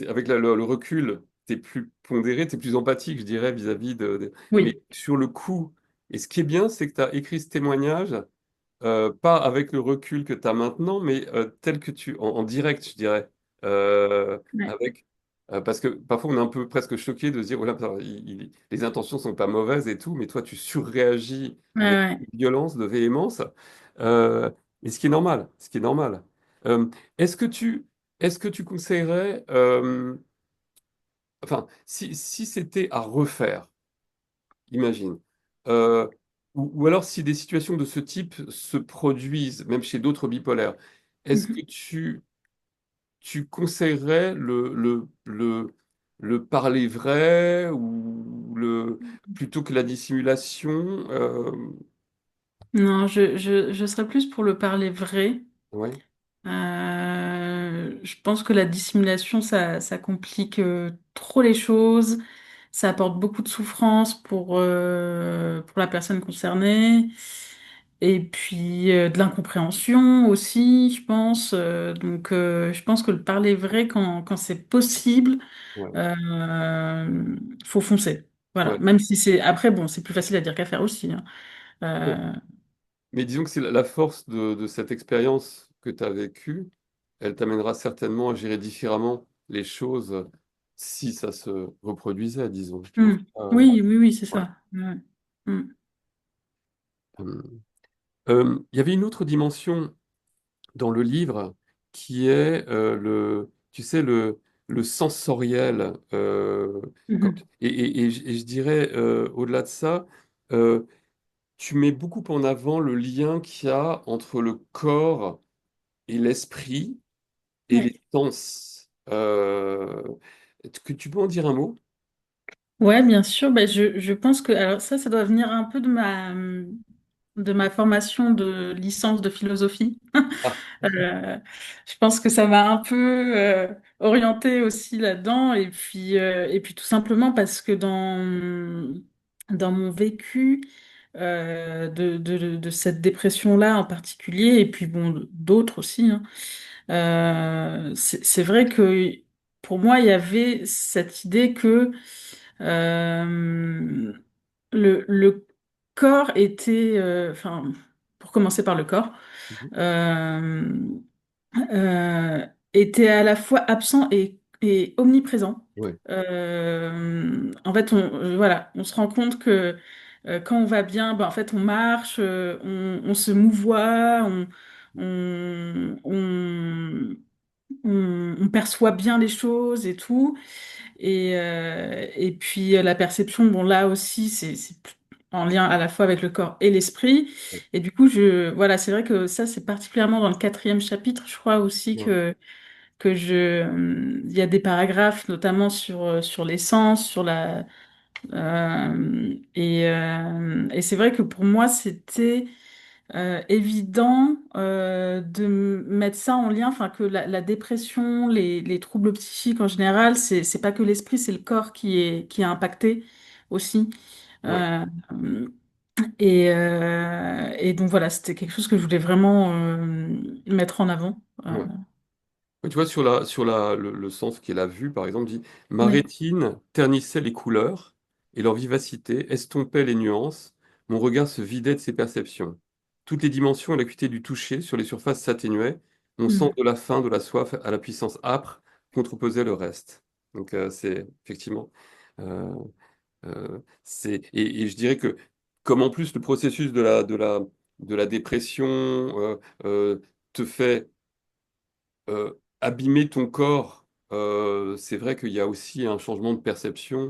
S1: avec le recul, tu es plus pondéré, tu es plus empathique, je dirais, vis-à-vis Mais
S2: Oui,
S1: sur le coup, et ce qui est bien, c'est que tu as écrit ce témoignage, pas avec le recul que tu as maintenant, mais tel que en direct, je dirais.
S2: ouais,
S1: Avec, parce que parfois, on est un peu presque choqué de se dire, voilà, les intentions sont pas mauvaises et tout, mais toi, tu surréagis
S2: ouais,
S1: avec
S2: ouais.
S1: violence, de véhémence. Euh, et ce qui est normal, ce qui est normal. Euh, est-ce que tu, est-ce que tu conseillerais, enfin, si c'était à refaire, imagine, euh, ou alors si des situations de ce type se produisent, même chez d'autres bipolaires, est-ce que
S2: Mhm.
S1: tu conseillerais le parler vrai ou plutôt que la dissimulation?
S2: Non, je serais plus pour le parler vrai.
S1: Ouais,
S2: Je pense que la dissimulation, ça complique trop les choses. Ça apporte beaucoup de souffrance pour la personne concernée. Et puis de l'incompréhension aussi, je pense. Je pense que le parler vrai quand c'est possible,
S1: ouais,
S2: euh, faut foncer. Voilà.
S1: ouais.
S2: Même si c'est... Après, bon, c'est plus facile à dire qu'à faire aussi, hein.
S1: Ouais.
S2: Euh,
S1: Mais disons que c'est la force de cette expérience que tu as vécue, elle t'amènera certainement à gérer différemment les choses si ça se reproduisait, disons. En
S2: hmm.
S1: tout cas,
S2: Oui, oui, oui, c'est
S1: voilà.
S2: ça. Ouais. Hmm.
S1: Il y avait une autre dimension dans le livre qui est tu sais, le sensoriel.
S2: Mhm.
S1: Et je dirais, au-delà de ça, euh, tu mets beaucoup en avant le lien qu'il y a entre le corps et l'esprit et les
S2: Ouais.
S1: sens. Est-ce que tu peux en dire un mot?
S2: Ouais, bien sûr. Ben, je pense que alors ça doit venir un peu de ma formation de licence de philosophie.
S1: Ah,
S2: Euh, je pense que ça m'a un peu orientée aussi là-dedans. Et puis tout simplement parce que dans mon vécu de cette dépression-là en particulier, et puis bon, d'autres aussi, hein, c'est vrai que pour moi, il y avait cette idée que euh, le corps était, enfin, pour commencer par le corps,
S1: mhm.
S2: euh, était à la fois absent et omniprésent.
S1: Ouais,
S2: En fait, voilà, on se rend compte que quand on va bien, ben, en fait, on marche, on se mouvoie, on, on perçoit bien les choses et tout. Et puis la perception, bon là aussi, en lien à la fois avec le corps et l'esprit.
S1: ouais,
S2: Et du coup, voilà, c'est vrai que ça, c'est particulièrement dans le quatrième chapitre, je crois aussi
S1: ouais,
S2: il y a des paragraphes, notamment sur l'essence, et c'est vrai que pour moi, c'était évident de mettre ça en lien, enfin que la dépression, les troubles psychiques en général, c'est pas que l'esprit, c'est le corps qui est impacté aussi.
S1: ouais,
S2: Euh, et donc voilà, c'était quelque chose que je voulais vraiment mettre en avant.
S1: ouais. Ouais, tu vois, le sens qui est la vue, par exemple, dit: Ma
S2: Oui.
S1: rétine ternissait les couleurs, et leur vivacité estompait les nuances. Mon regard se vidait de ses perceptions. Toutes les dimensions et l'acuité du toucher sur les surfaces s'atténuaient. Mon sens
S2: Mm.
S1: de la faim, de la soif, à la puissance âpre, contreposait le reste. Donc, c'est effectivement. euh, et je dirais que, comme en plus le processus de la dépression te fait abîmer ton corps, c'est vrai qu'il y a aussi un changement de perception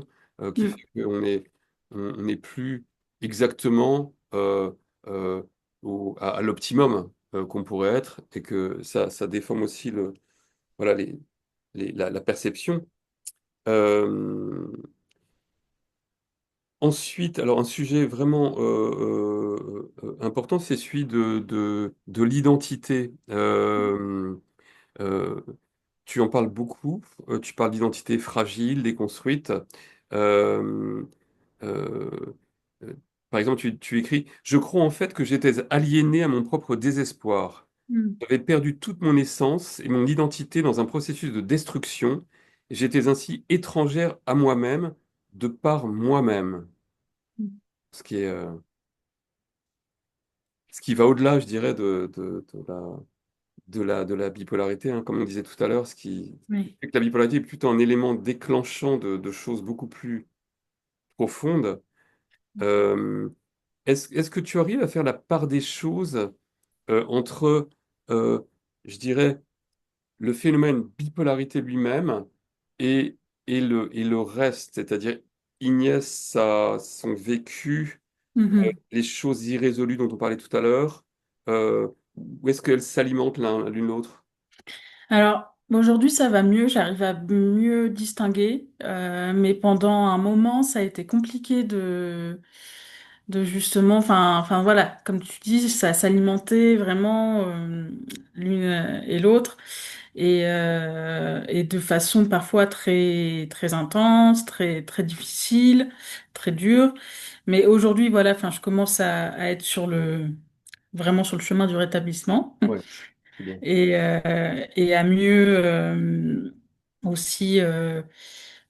S1: qui
S2: Mm.
S1: fait on n'est plus exactement à l'optimum qu'on pourrait être, et que ça déforme aussi voilà, la perception. Euh, Ensuite, alors un sujet vraiment important, c'est celui de l'identité. Euh, Tu en parles beaucoup, tu parles d'identité fragile, déconstruite. Euh, euh, euh, Par exemple, tu écris: Je crois en fait que j'étais aliéné à mon propre désespoir.
S2: Mm.
S1: J'avais perdu toute mon essence et mon identité dans un processus de destruction. J'étais ainsi étrangère à moi-même, de par moi-même.
S2: Mm.
S1: Ce qui est, ce qui va au-delà, je dirais, de la bipolarité, hein, comme on disait tout à l'heure, ce qui
S2: Oui.
S1: fait que la bipolarité est plutôt un élément déclenchant de choses beaucoup plus profondes. Euh, est-ce que tu arrives à faire la part des choses entre, euh, je dirais, le phénomène bipolarité lui-même et, et le reste, c'est-à-dire Inès, son vécu,
S2: Mhm.
S1: les choses irrésolues dont on parlait tout à l'heure, ou est-ce qu'elles s'alimentent l'une l'autre?
S2: Alors, aujourd'hui, ça va mieux, j'arrive à mieux distinguer, mais pendant un moment, ça a été compliqué de justement, enfin voilà, comme tu dis, ça s'alimentait vraiment l'une et l'autre, et de façon parfois très très intense, très difficile, très dure. Mais aujourd'hui, voilà, enfin, je commence à être vraiment sur le chemin du rétablissement
S1: Ouais, c'est bien.
S2: et à mieux aussi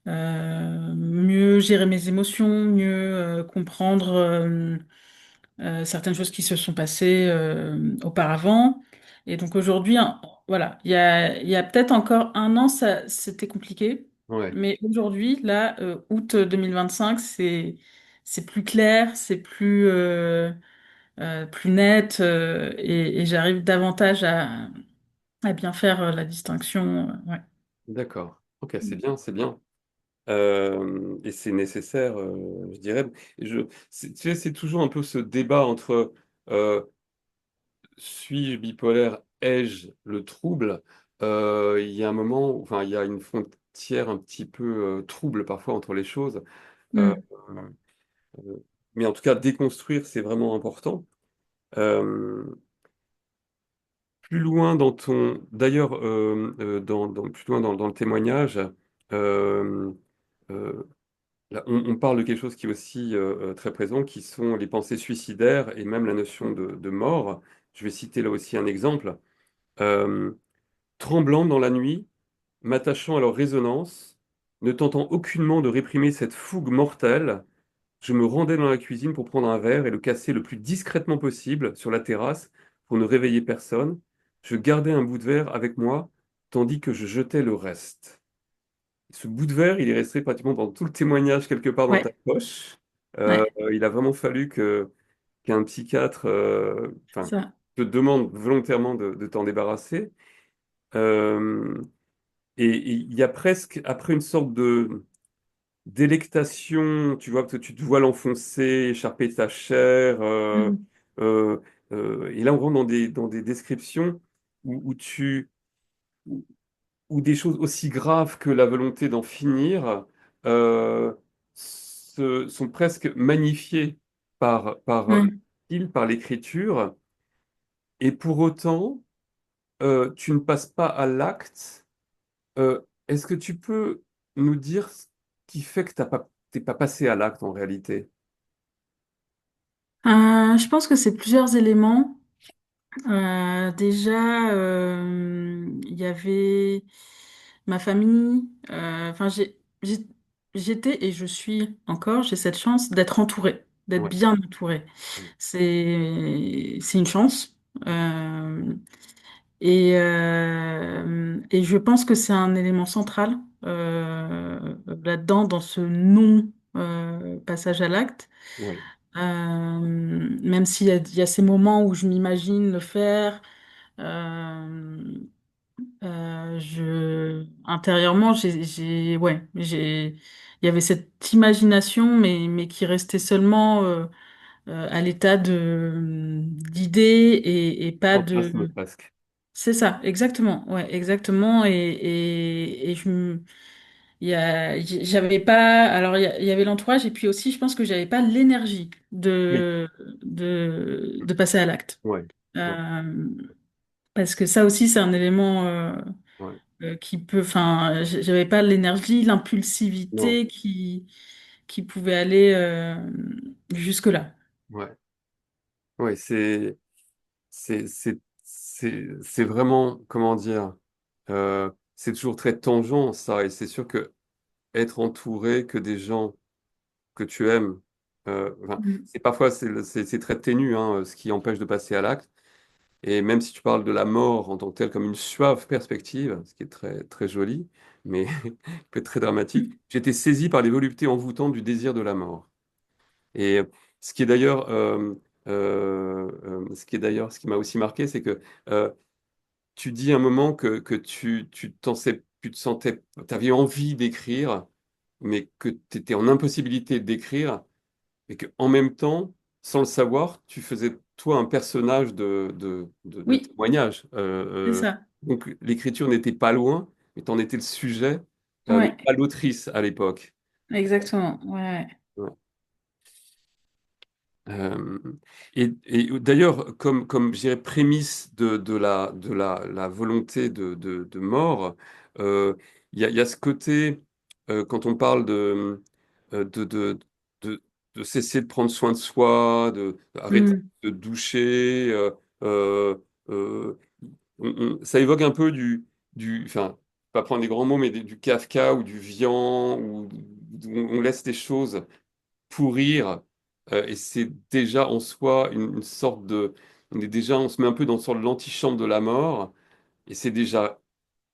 S2: mieux gérer mes émotions, mieux comprendre certaines choses qui se sont passées auparavant. Et donc aujourd'hui, hein, voilà, il y a peut-être encore un an, ça, c'était compliqué.
S1: Ouais,
S2: Mais aujourd'hui, là, août 2025, c'est plus clair, plus nette, et j'arrive davantage à bien faire la distinction. Ouais.
S1: D'accord. Ok, c'est bien, c'est bien. Et c'est nécessaire, je dirais. Tu sais, c'est toujours un peu ce débat entre euh, suis-je bipolaire, ai-je le trouble? Il y a un moment, enfin, il y a une frontière un petit peu trouble parfois entre les choses. Euh,
S2: Mm.
S1: euh, mais en tout cas, déconstruire, c'est vraiment important. Euh, Plus loin dans d'ailleurs, plus loin dans le témoignage, euh, euh, là, on parle de quelque chose qui est aussi très présent, qui sont les pensées suicidaires et même la notion de mort. Je vais citer là aussi un exemple. Euh, Tremblant dans la nuit, m'attachant à leur résonance, ne tentant aucunement de réprimer cette fougue mortelle, je me rendais dans la cuisine pour prendre un verre et le casser le plus discrètement possible sur la terrasse pour ne réveiller personne. Je gardais un bout de verre avec moi, tandis que je jetais le reste. Ce bout de verre, il est resté pratiquement dans tout le témoignage quelque part dans ta
S2: Ouais,
S1: poche.
S2: ouais,
S1: Il a vraiment fallu qu'un psychiatre
S2: c'est
S1: enfin,
S2: ça.
S1: te demande volontairement de t'en débarrasser. Euh, et il y a presque, après une sorte de délectation, tu vois, que tu te vois l'enfoncer, écharper ta chair.
S2: Mm.
S1: Euh, et là, on rentre dans des descriptions où où, où des choses aussi graves que la volonté d'en finir euh, sont presque magnifiées par le
S2: Ouais.
S1: style, par l'écriture. Et pour autant, tu ne passes pas à l'acte. Est-ce que tu peux nous dire ce qui fait que t'es pas passé à l'acte en réalité?
S2: Je pense que c'est plusieurs éléments. Déjà, il y avait ma famille. Enfin, j'étais et je suis encore. J'ai cette chance d'être entourée, d'être
S1: Ouais,
S2: bien entourée.
S1: ouais,
S2: C'est une chance. Euh, et je pense que c'est un élément central là-dedans, dans ce non passage à l'acte.
S1: ouais,
S2: Même il y a ces moments où je m'imagine le faire, euh, intérieurement, il y avait cette imagination, mais qui restait seulement à l'état d'idée et pas
S1: fantasme
S2: de.
S1: presque.
S2: C'est ça, exactement, ouais, exactement. Et j'avais pas, alors il y avait l'entourage, et puis aussi, je pense que j'avais pas l'énergie
S1: Oui,
S2: de passer à l'acte.
S1: ouais, ouais,
S2: Euh, Parce que ça aussi, c'est un élément
S1: ouais,
S2: qui peut, enfin, j'avais pas l'énergie,
S1: non,
S2: l'impulsivité qui pouvait aller jusque-là.
S1: ouais, ouais, c'est vraiment, comment dire, c'est toujours très tangent ça, et c'est sûr que être entouré que des gens que tu aimes, enfin,
S2: Mm.
S1: c'est parfois c'est très ténu, hein, ce qui empêche de passer à l'acte. Et même si tu parles de la mort en tant que telle comme une suave perspective, ce qui est très, très joli, mais qui peut être très dramatique, j'étais saisi par les voluptés envoûtantes du désir de la mort. Et ce qui est d'ailleurs, ce qui m'a aussi marqué, c'est que euh, tu dis un moment que tu te sentais, tu avais envie d'écrire, mais que tu étais en impossibilité d'écrire et que en même temps, sans le savoir, tu faisais toi un personnage de
S2: Oui,
S1: témoignage.
S2: c'est ça.
S1: Donc l'écriture n'était pas loin, mais tu en étais le sujet, mais
S2: Ouais,
S1: pas l'autrice à l'époque.
S2: exactement. Ouais, ouais.
S1: Ouais. Euh, et d'ailleurs, comme je dirais, prémisse la volonté de mort, euh, il y a ce côté, quand on parle de, de, de, de cesser de prendre soin de soi, d'arrêter
S2: Mm.
S1: de doucher, euh, euh, ça évoque un peu enfin, pas prendre des grands mots, mais du Kafka ou du Vian, où on laisse des choses pourrir. Et c'est déjà en soi une sorte de. On se met un peu dans une sorte de l'antichambre de la mort. Et c'est déjà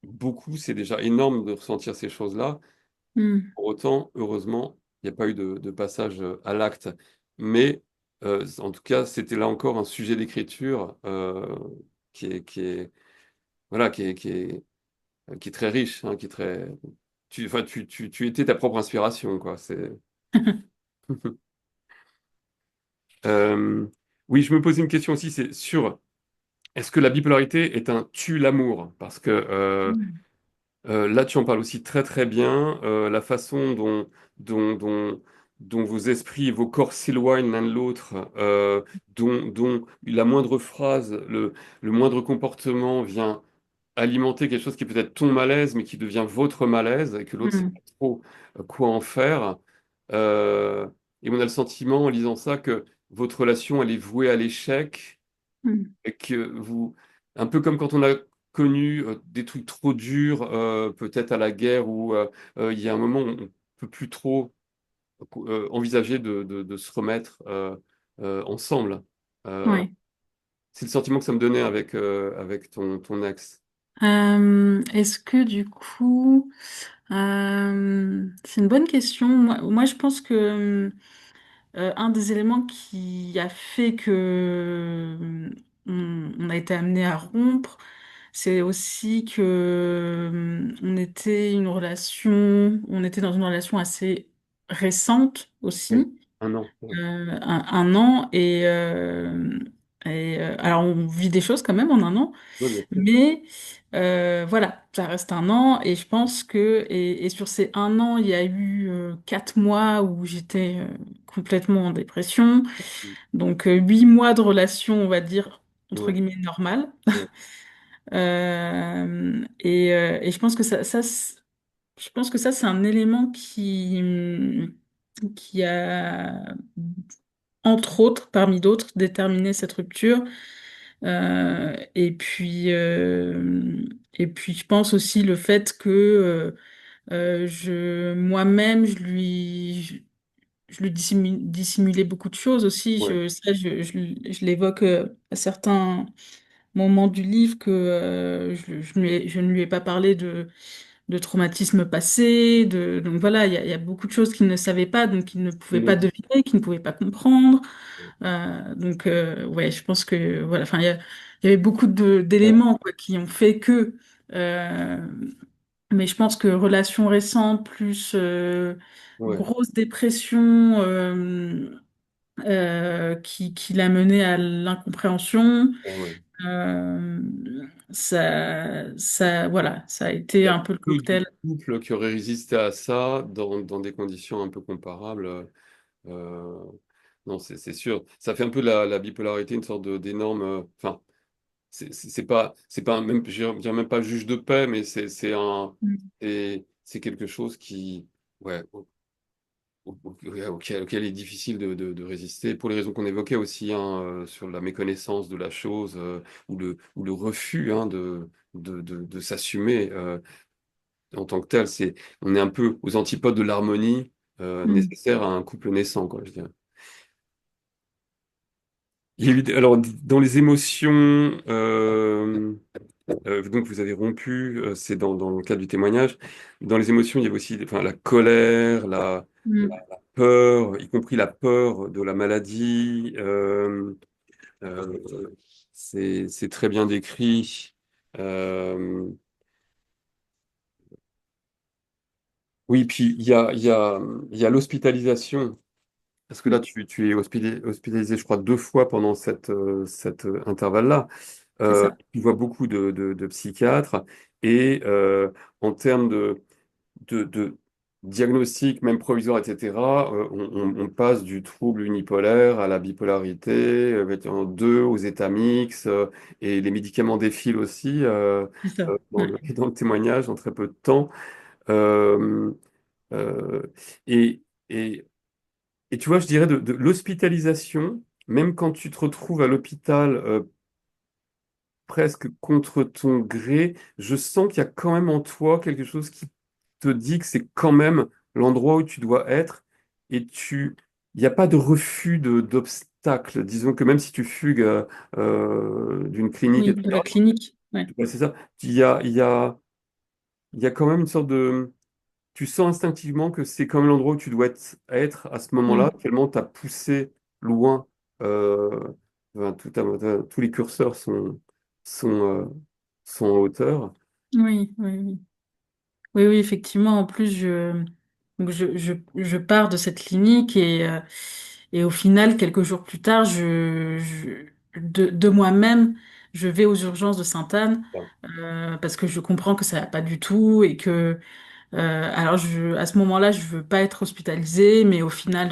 S1: beaucoup, c'est déjà énorme de ressentir ces choses-là.
S2: Mm.
S1: Pour autant, heureusement, il n'y a pas eu de passage à l'acte. Mais En tout cas, c'était là encore un sujet d'écriture qui est, voilà, qui est très riche, hein, qui est très. Enfin, tu étais ta propre inspiration, quoi. C'est. Euh, oui, je me posais une question aussi, c'est sur est-ce que la bipolarité est un tue l'amour? Parce que
S2: Mm.
S1: là, tu en parles aussi très très bien, la façon dont, dont, dont vos esprits et vos corps s'éloignent l'un de l'autre, dont la moindre phrase, le moindre comportement vient alimenter quelque chose qui est peut-être ton malaise, mais qui devient votre malaise, et que l'autre sait pas
S2: Mm.
S1: trop quoi en faire. Euh, et on a le sentiment, en lisant ça, que votre relation, elle est vouée à l'échec,
S2: Mm.
S1: et que vous, un peu comme quand on a connu des trucs trop durs, peut-être à la guerre, où il y a un moment où on peut plus trop envisager de se remettre ensemble. Euh,
S2: Ouais.
S1: c'est le sentiment que ça me donnait avec ton ex.
S2: Est-ce que du coup, c'est une bonne question. Moi, je pense que un des éléments qui a fait que on a été amené à rompre, c'est aussi que on était dans une relation assez récente
S1: Oui,
S2: aussi,
S1: un an. Ouais.
S2: un an, alors on vit des choses quand même en un an.
S1: Ouais, bien sûr.
S2: Mais voilà, ça reste un an et je pense et sur ces un an, il y a eu 4 mois où j'étais complètement en dépression. Donc 8 mois de relation, on va dire, entre
S1: Ouais,
S2: guillemets, normale.
S1: ouais,
S2: Et je pense que je pense que ça, c'est un élément qui a, entre autres, parmi d'autres, déterminé cette rupture. Et puis, je pense aussi le fait que moi-même, je lui dissimulais beaucoup de choses aussi.
S1: ouais.
S2: Je l'évoque à certains moments du livre que je ne lui ai pas parlé de traumatismes passés. Donc voilà, il y a beaucoup de choses qu'il ne savait pas, donc il ne pouvait pas
S1: Non.
S2: deviner, qu'il ne pouvait pas comprendre. Donc ouais, je pense que voilà, enfin il y avait beaucoup
S1: Ouais,
S2: d'éléments quoi, qui ont fait que, euh, mais je pense que relation récente plus
S1: ouais,
S2: grosse dépression qui l'a mené à l'incompréhension,
S1: ouais, ouais.
S2: euh, voilà, ça a été
S1: Il y a
S2: un peu le
S1: peu de
S2: cocktail.
S1: couples qui auraient résisté à ça dans des conditions un peu comparables. Euh, non, c'est sûr. Ça fait un peu de la bipolarité, une sorte d'énorme. Enfin, c'est pas même, je dirais même pas juge de paix, mais
S2: Mm.
S1: c'est quelque chose qui, ouais, auquel il est difficile de résister pour les raisons qu'on évoquait aussi, hein, sur la méconnaissance de la chose, ou le refus, hein, de s'assumer en tant que tel. On est un peu aux antipodes de l'harmonie
S2: Mm.
S1: nécessaire à un couple naissant, quoi, je dirais. Alors, dans les émotions, donc vous avez rompu, c'est dans le cadre du témoignage. Dans les émotions, il y avait aussi enfin, la colère,
S2: Mm.
S1: la peur, y compris la peur de la maladie. Euh, c'est très bien décrit. Euh, oui, puis il y a l'hospitalisation. Parce que là,
S2: Mm.
S1: tu es hospitalisé, je crois, 2 fois pendant cet intervalle-là.
S2: C'est ça,
S1: Tu vois beaucoup de psychiatres et en termes de diagnostic, même provisoire, etc., on passe du trouble unipolaire à la bipolarité, en deux, aux états mixtes, et les médicaments défilent aussi
S2: c'est ça. Ouais.
S1: dans le témoignage en très peu de temps. Euh, euh, et, et, et tu vois, je dirais de l'hospitalisation, même quand tu te retrouves à l'hôpital presque contre ton gré, je sens qu'il y a quand même en toi quelque chose qui te dit que c'est quand même l'endroit où tu dois être et il n'y a pas de refus d'obstacle. Disons que même si tu fugues d'une clinique,
S2: Oui, de la
S1: etc.,
S2: clinique. Ouais.
S1: ouais, c'est ça, il y a quand même une sorte de. Tu sens instinctivement que c'est quand même l'endroit où tu dois être à ce moment-là,
S2: Mm.
S1: tellement tu as poussé loin Euh, enfin, tous les curseurs sont, euh, sont en hauteur.
S2: Oui, oui, oui. Oui, oui, effectivement. En plus, donc je pars de cette clinique et au final, quelques jours plus tard, de moi-même, je vais aux urgences de Sainte-Anne parce que je comprends que ça va pas du tout et que alors à ce moment-là, je veux pas être hospitalisée, mais au final,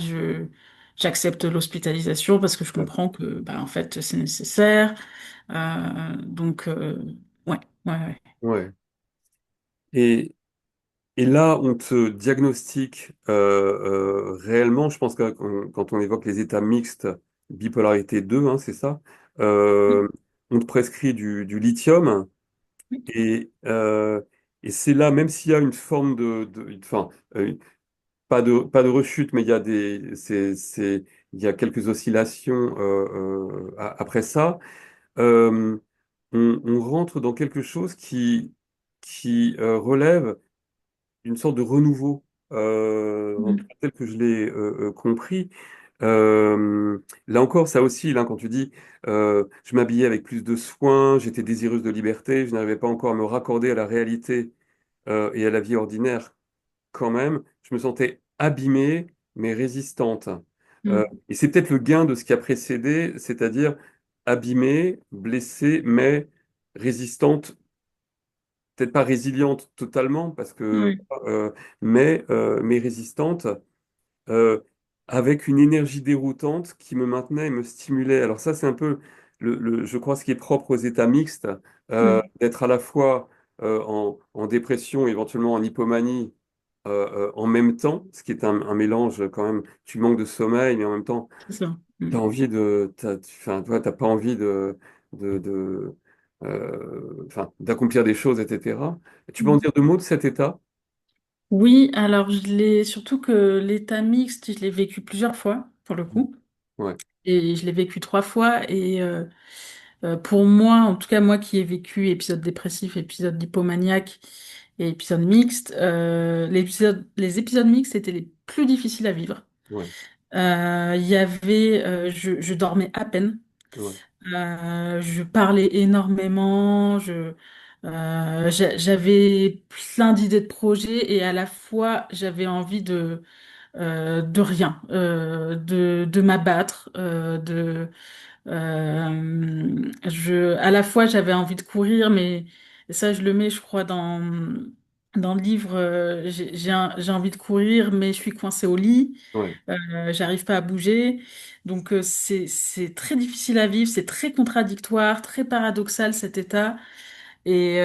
S2: j'accepte l'hospitalisation parce que je
S1: Ouais.
S2: comprends que bah, en fait, c'est nécessaire. Donc ouais, ouais, ouais.
S1: Ouais. Et, et là, on te diagnostique réellement, je pense que quand on évoque les états mixtes, bipolarité 2, hein, c'est ça,
S2: Oui,
S1: euh, on te prescrit du lithium
S2: oui,
S1: et, euh, et c'est là, même s'il y a une forme enfin, pas de rechute, mais il y a il y a quelques oscillations après ça, euh, on rentre dans quelque chose qui relève une sorte de renouveau, en tout
S2: mm,
S1: cas tel que je l'ai compris. Là encore, ça oscille, hein, quand tu dis je m'habillais avec plus de soin, j'étais désireuse de liberté, je n'arrivais pas encore à me raccorder à la réalité et à la vie ordinaire quand même. Je me sentais abîmée, mais résistante.
S2: mm,
S1: Et c'est peut-être le gain de ce qui a précédé, c'est-à-dire abîmée, blessée, mais résistante, peut-être pas résiliente totalement, parce que,
S2: oui,
S1: mais résistante, euh, avec une énergie déroutante qui me maintenait et me stimulait. Alors ça, c'est un peu, je crois, ce qui est propre aux états mixtes,
S2: oui,
S1: d'être à la fois en dépression, éventuellement en hypomanie, en même temps, ce qui est un mélange quand même. Tu manques de sommeil, mais en même temps,
S2: c'est ça.
S1: tu as
S2: Mm,
S1: envie enfin, toi, t'as pas envie enfin, d'accomplir des choses, etc. Tu peux en
S2: mm.
S1: dire deux mots de cet état?
S2: Oui, alors surtout que l'état mixte, je l'ai vécu plusieurs fois pour le coup,
S1: Ouais,
S2: et je l'ai vécu 3 fois. Et pour moi, en tout cas moi qui ai vécu épisode dépressif, épisode hypomaniaque et épisode mixte, les épisodes mixtes étaient les plus difficiles à vivre.
S1: ouais,
S2: Je dormais à peine.
S1: ouais,
S2: Je parlais énormément, j'avais plein d'idées de projets et à la fois j'avais envie de rien, de m'abattre, à la fois j'avais envie de courir, mais ça je le mets, je crois, dans le livre, j'ai envie de courir, mais je suis coincée au lit.
S1: ouais.
S2: J'arrive pas à bouger. Donc c'est très difficile à vivre, c'est très contradictoire, très paradoxal cet état. Et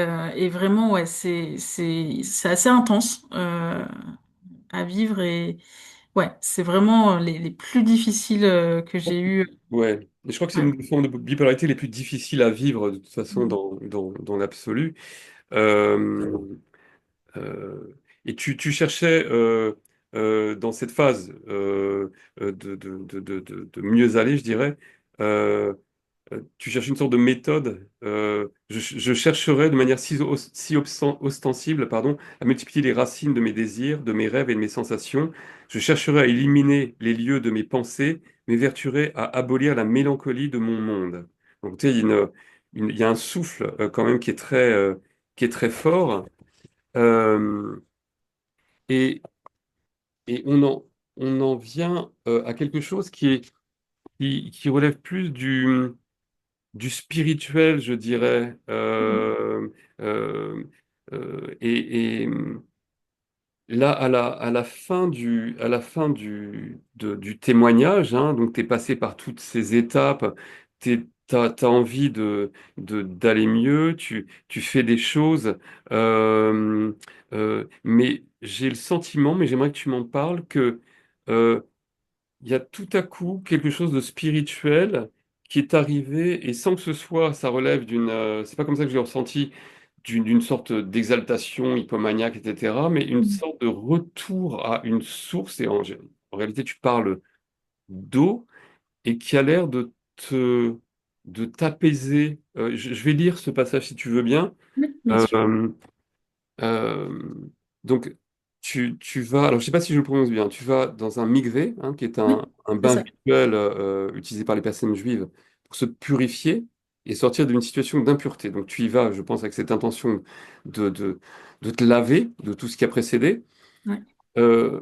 S2: vraiment, ouais, c'est assez intense à vivre. Et ouais, c'est vraiment les plus difficiles que j'ai eu.
S1: Ouais, et je crois que c'est
S2: Ouais.
S1: une des formes de bipolarité les plus difficiles à vivre de toute façon dans l'absolu. Euh, et tu cherchais dans cette phase de mieux aller, je dirais, euh, tu cherches une sorte de méthode. Je chercherais de manière si ostensible, pardon, à multiplier les racines de mes désirs, de mes rêves et de mes sensations. Je chercherais à éliminer les lieux de mes pensées, m'évertuerais à abolir la mélancolie de mon monde. Donc, tu sais, il y a un souffle quand même qui est très fort. Euh, et et on en vient à quelque chose qui relève plus du spirituel, je dirais. Euh, et là, à la fin du témoignage, hein, donc tu es passé par toutes ces étapes, tu as envie d'aller mieux, tu fais des choses, euh, mais j'ai le sentiment, mais j'aimerais que tu m'en parles, que euh, il y a tout à coup quelque chose de spirituel qui est arrivé et sans que ce soit, ça relève c'est pas comme ça que je l'ai ressenti, d'une sorte d'exaltation hypomaniaque, etc., mais une sorte de retour à une source et en réalité tu parles d'eau et qui a l'air de t'apaiser. Je vais lire ce passage si tu veux bien.
S2: Oui, bien sûr.
S1: Euh, euh, donc tu vas, alors je sais pas si je le prononce bien, tu vas dans un mikvé, hein, qui est
S2: Oui,
S1: un
S2: c'est
S1: bain
S2: ça.
S1: rituel utilisé par les personnes juives pour se purifier et sortir d'une situation d'impureté. Donc tu y vas, je pense, avec cette intention de, de, de te laver de tout ce qui a précédé.
S2: Ouais,
S1: Euh,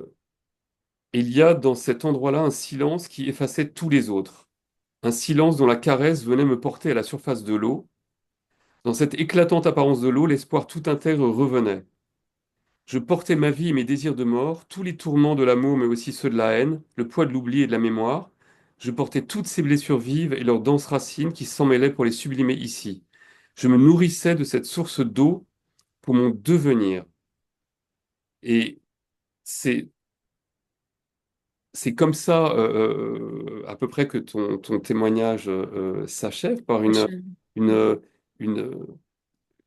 S1: et il y a dans cet endroit-là un silence qui effaçait tous les autres. Un silence dont la caresse venait me porter à la surface de l'eau. Dans cette éclatante apparence de l'eau, l'espoir tout intègre revenait. Je portais ma vie et mes désirs de mort, tous les tourments de l'amour, mais aussi ceux de la haine, le poids de l'oubli et de la mémoire. Je portais toutes ces blessures vives et leurs denses racines qui s'en mêlaient pour les sublimer ici. Je me nourrissais de cette source d'eau pour mon devenir. Et c'est c'est comme ça à peu près que ton témoignage s'achève par une, une,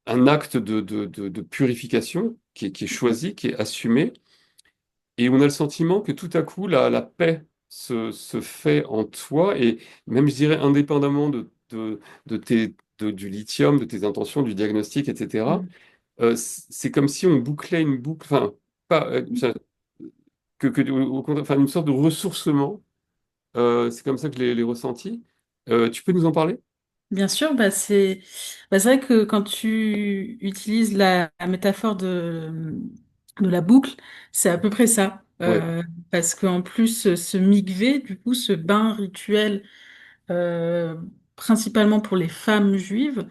S1: un acte de purification qui est choisi, qui est assumé. Et on a le sentiment que tout à coup, la paix se fait en toi, et même, je dirais, indépendamment du lithium, de tes intentions, du diagnostic, etc.,
S2: Mm.
S1: c'est comme si on bouclait une boucle, enfin, pas, au contraire, enfin, une sorte de ressourcement. C'est comme ça que je l'ai ressenti. Tu peux nous en parler?
S2: Bien sûr, c'est vrai que quand tu utilises la métaphore de la boucle, c'est à peu près ça.
S1: Ouais.
S2: Parce qu'en plus, ce mikvé, du coup, ce bain rituel, euh, principalement pour les femmes juives,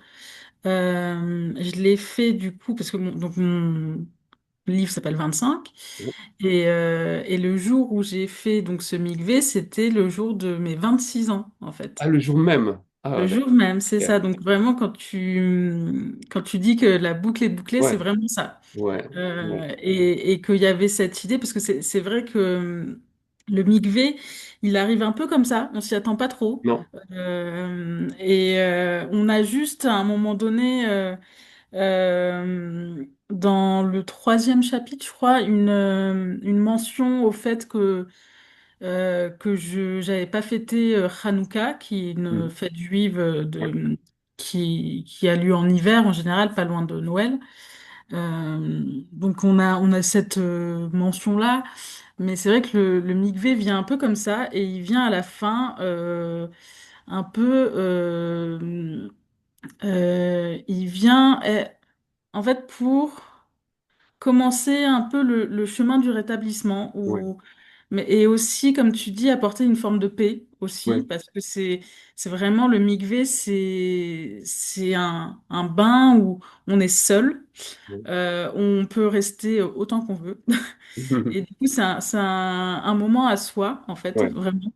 S2: je l'ai fait du coup, parce que mon livre s'appelle 25, et le jour où j'ai fait donc ce mikvé, c'était le jour de mes 26 ans, en
S1: Ah,
S2: fait.
S1: le jour même.
S2: Le
S1: Ah,
S2: jour même, c'est
S1: d'accord.
S2: ça. Donc vraiment, quand tu dis que la boucle est bouclée, c'est
S1: Ouais,
S2: vraiment ça.
S1: ouais, ouais.
S2: Et qu'il y avait cette idée, parce que c'est vrai que le mikvé, il arrive un peu comme ça, on s'y attend pas trop.
S1: Non.
S2: On a juste à un moment donné, dans le troisième chapitre, je crois, une mention au fait que je j'avais pas fêté Hanouka, qui est une
S1: Mhm.
S2: fête juive
S1: Ouais,
S2: qui a lieu en hiver en général, pas loin de Noël. Donc on a cette mention-là, mais c'est vrai que le mikvé vient un peu comme ça et il vient à la fin un peu il vient en fait pour commencer un peu le chemin du rétablissement
S1: ouais,
S2: mais, et aussi, comme tu dis, apporter une forme de paix aussi,
S1: ouais.
S2: parce que c'est vraiment le mikvé, c'est un bain où on est seul,
S1: Ouais.
S2: on peut rester autant qu'on veut. Et du coup, c'est un moment à soi, en fait,
S1: Ouais,
S2: vraiment.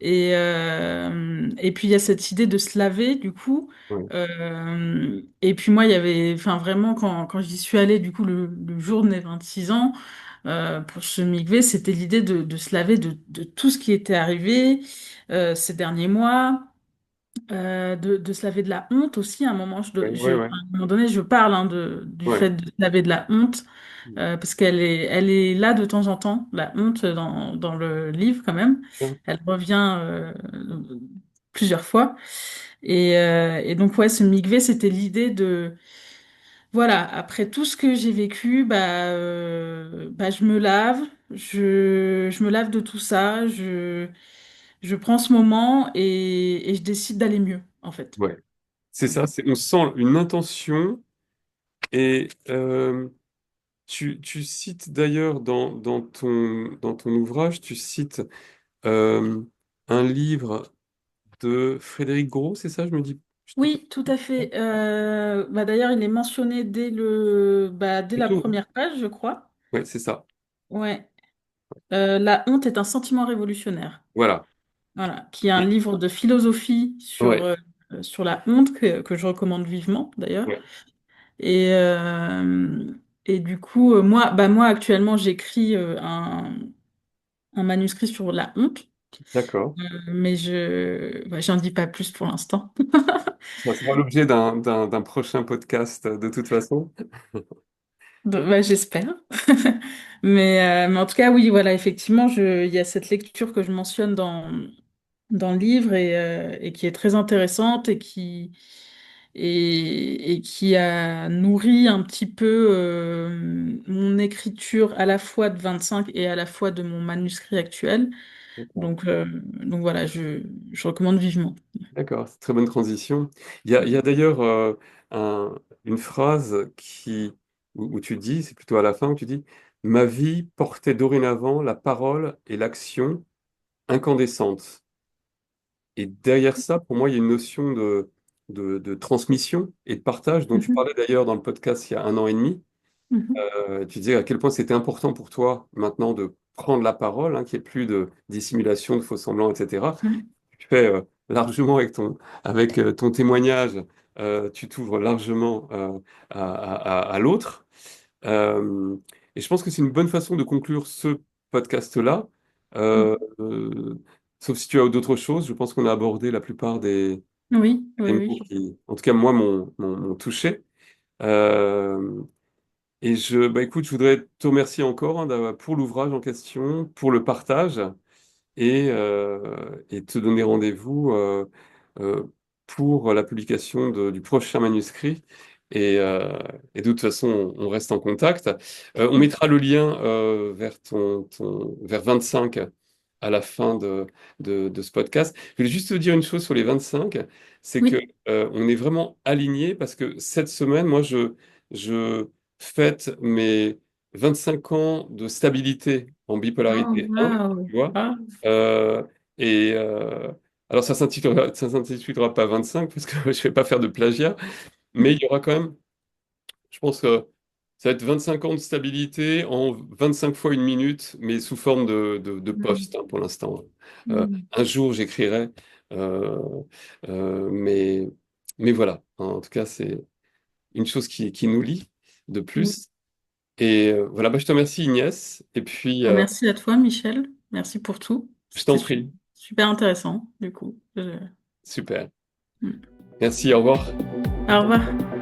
S2: Et puis il y a cette idée de se laver, du coup.
S1: ouais,
S2: Et puis moi, il y avait, enfin vraiment, quand j'y suis allée, du coup, le jour de mes 26 ans, pour ce mikvé, c'était l'idée de se laver de tout ce qui était arrivé ces derniers mois, de se laver de la honte aussi. À un moment,
S1: ouais, ouais,
S2: à
S1: ouais.
S2: un moment donné, je parle hein, du
S1: Ouais.
S2: fait de se laver de la honte, parce elle est là de temps en temps, la honte dans le livre quand même.
S1: Tiens.
S2: Elle revient plusieurs fois. Et donc, ouais, ce mikvé, c'était l'idée de, voilà, après tout ce que j'ai vécu, je me lave, je me lave de tout ça, je prends ce moment et je décide d'aller mieux, en fait.
S1: Ouais. C'est
S2: Voilà.
S1: ça, on sent une intention, et tu cites d'ailleurs dans ton ouvrage, tu cites euh, un livre de Frédéric Gros, c'est ça, je me dis? Je dis pas.
S2: Oui, tout à fait. D'ailleurs, il est mentionné dès la
S1: Plutôt.
S2: première page, je crois.
S1: Ouais, c'est ça.
S2: Ouais. La honte est un sentiment révolutionnaire.
S1: Voilà.
S2: Voilà, qui est un
S1: Et-
S2: livre de philosophie
S1: ouais,
S2: sur la honte que je recommande vivement d'ailleurs.
S1: ouais,
S2: Et, et du coup, moi actuellement, j'écris un manuscrit sur la honte,
S1: d'accord.
S2: mais j'en dis pas plus pour l'instant.
S1: Ça sera l'objet d'un prochain podcast de toute façon.
S2: J'espère. Mais en tout cas, oui, voilà, effectivement, il y a cette lecture que je mentionne dans le livre et qui est très intéressante et qui a nourri un petit peu mon écriture à la fois de 25 et à la fois de mon manuscrit actuel.
S1: D'accord.
S2: Donc voilà, je recommande vivement.
S1: D'accord, c'est une très bonne transition. Il y a d'ailleurs un- une phrase où tu dis, c'est plutôt à la fin, où tu dis, ma vie portait dorénavant la parole et l'action incandescente. Et derrière ça, pour moi, il y a une notion de transmission et de partage dont tu
S2: Mhm,
S1: parlais d'ailleurs dans le podcast il y a un an et demi.
S2: mhm,
S1: Tu disais à quel point c'était important pour toi maintenant de prendre la parole, hein, qu'il n'y ait plus de dissimulation, de faux semblants, etc.
S2: mhm,
S1: Tu fais largement avec ton témoignage, tu t'ouvres largement à l'autre. Euh, et je pense que c'est une bonne façon de conclure ce podcast-là. Euh,
S2: mhm.
S1: euh, Sauf si tu as d'autres choses, je pense qu'on a abordé la plupart
S2: Oui,
S1: des
S2: oui,
S1: mots
S2: oui.
S1: qui, en tout cas, moi, m'ont touché. Euh, bah, écoute, je voudrais te remercier encore, hein, pour l'ouvrage en question, pour le partage et te donner rendez-vous euh, pour la publication du prochain manuscrit. Et de toute façon, on reste en contact. On mettra le lien vers vers 25 à la fin de ce podcast. Je voulais juste te dire une chose sur les 25, c'est que
S2: Oui.
S1: on est vraiment alignés parce que cette semaine, moi, je fête mes 25 ans de stabilité en
S2: Oh,
S1: bipolarité 1,
S2: waouh.
S1: tu vois.
S2: Ah,
S1: Euh, et alors, ça s'intitulera pas 25 parce que je vais pas faire de plagiat, mais il y aura quand même, je pense que ça va être 25 ans de stabilité en 25 fois une minute, mais sous forme de
S2: mm,
S1: post, hein, pour l'instant.
S2: mm,
S1: Un jour, j'écrirai, euh, euh, mais, mais voilà. En tout cas, c'est une chose qui nous lie de
S2: mm.
S1: plus. Et voilà, bah, je te remercie Inès. Et puis,
S2: Merci à toi, Michel. Merci pour tout.
S1: je t'en
S2: C'était
S1: prie.
S2: super intéressant, du coup.
S1: Super.
S2: Mm.
S1: Merci, au revoir.
S2: Au revoir.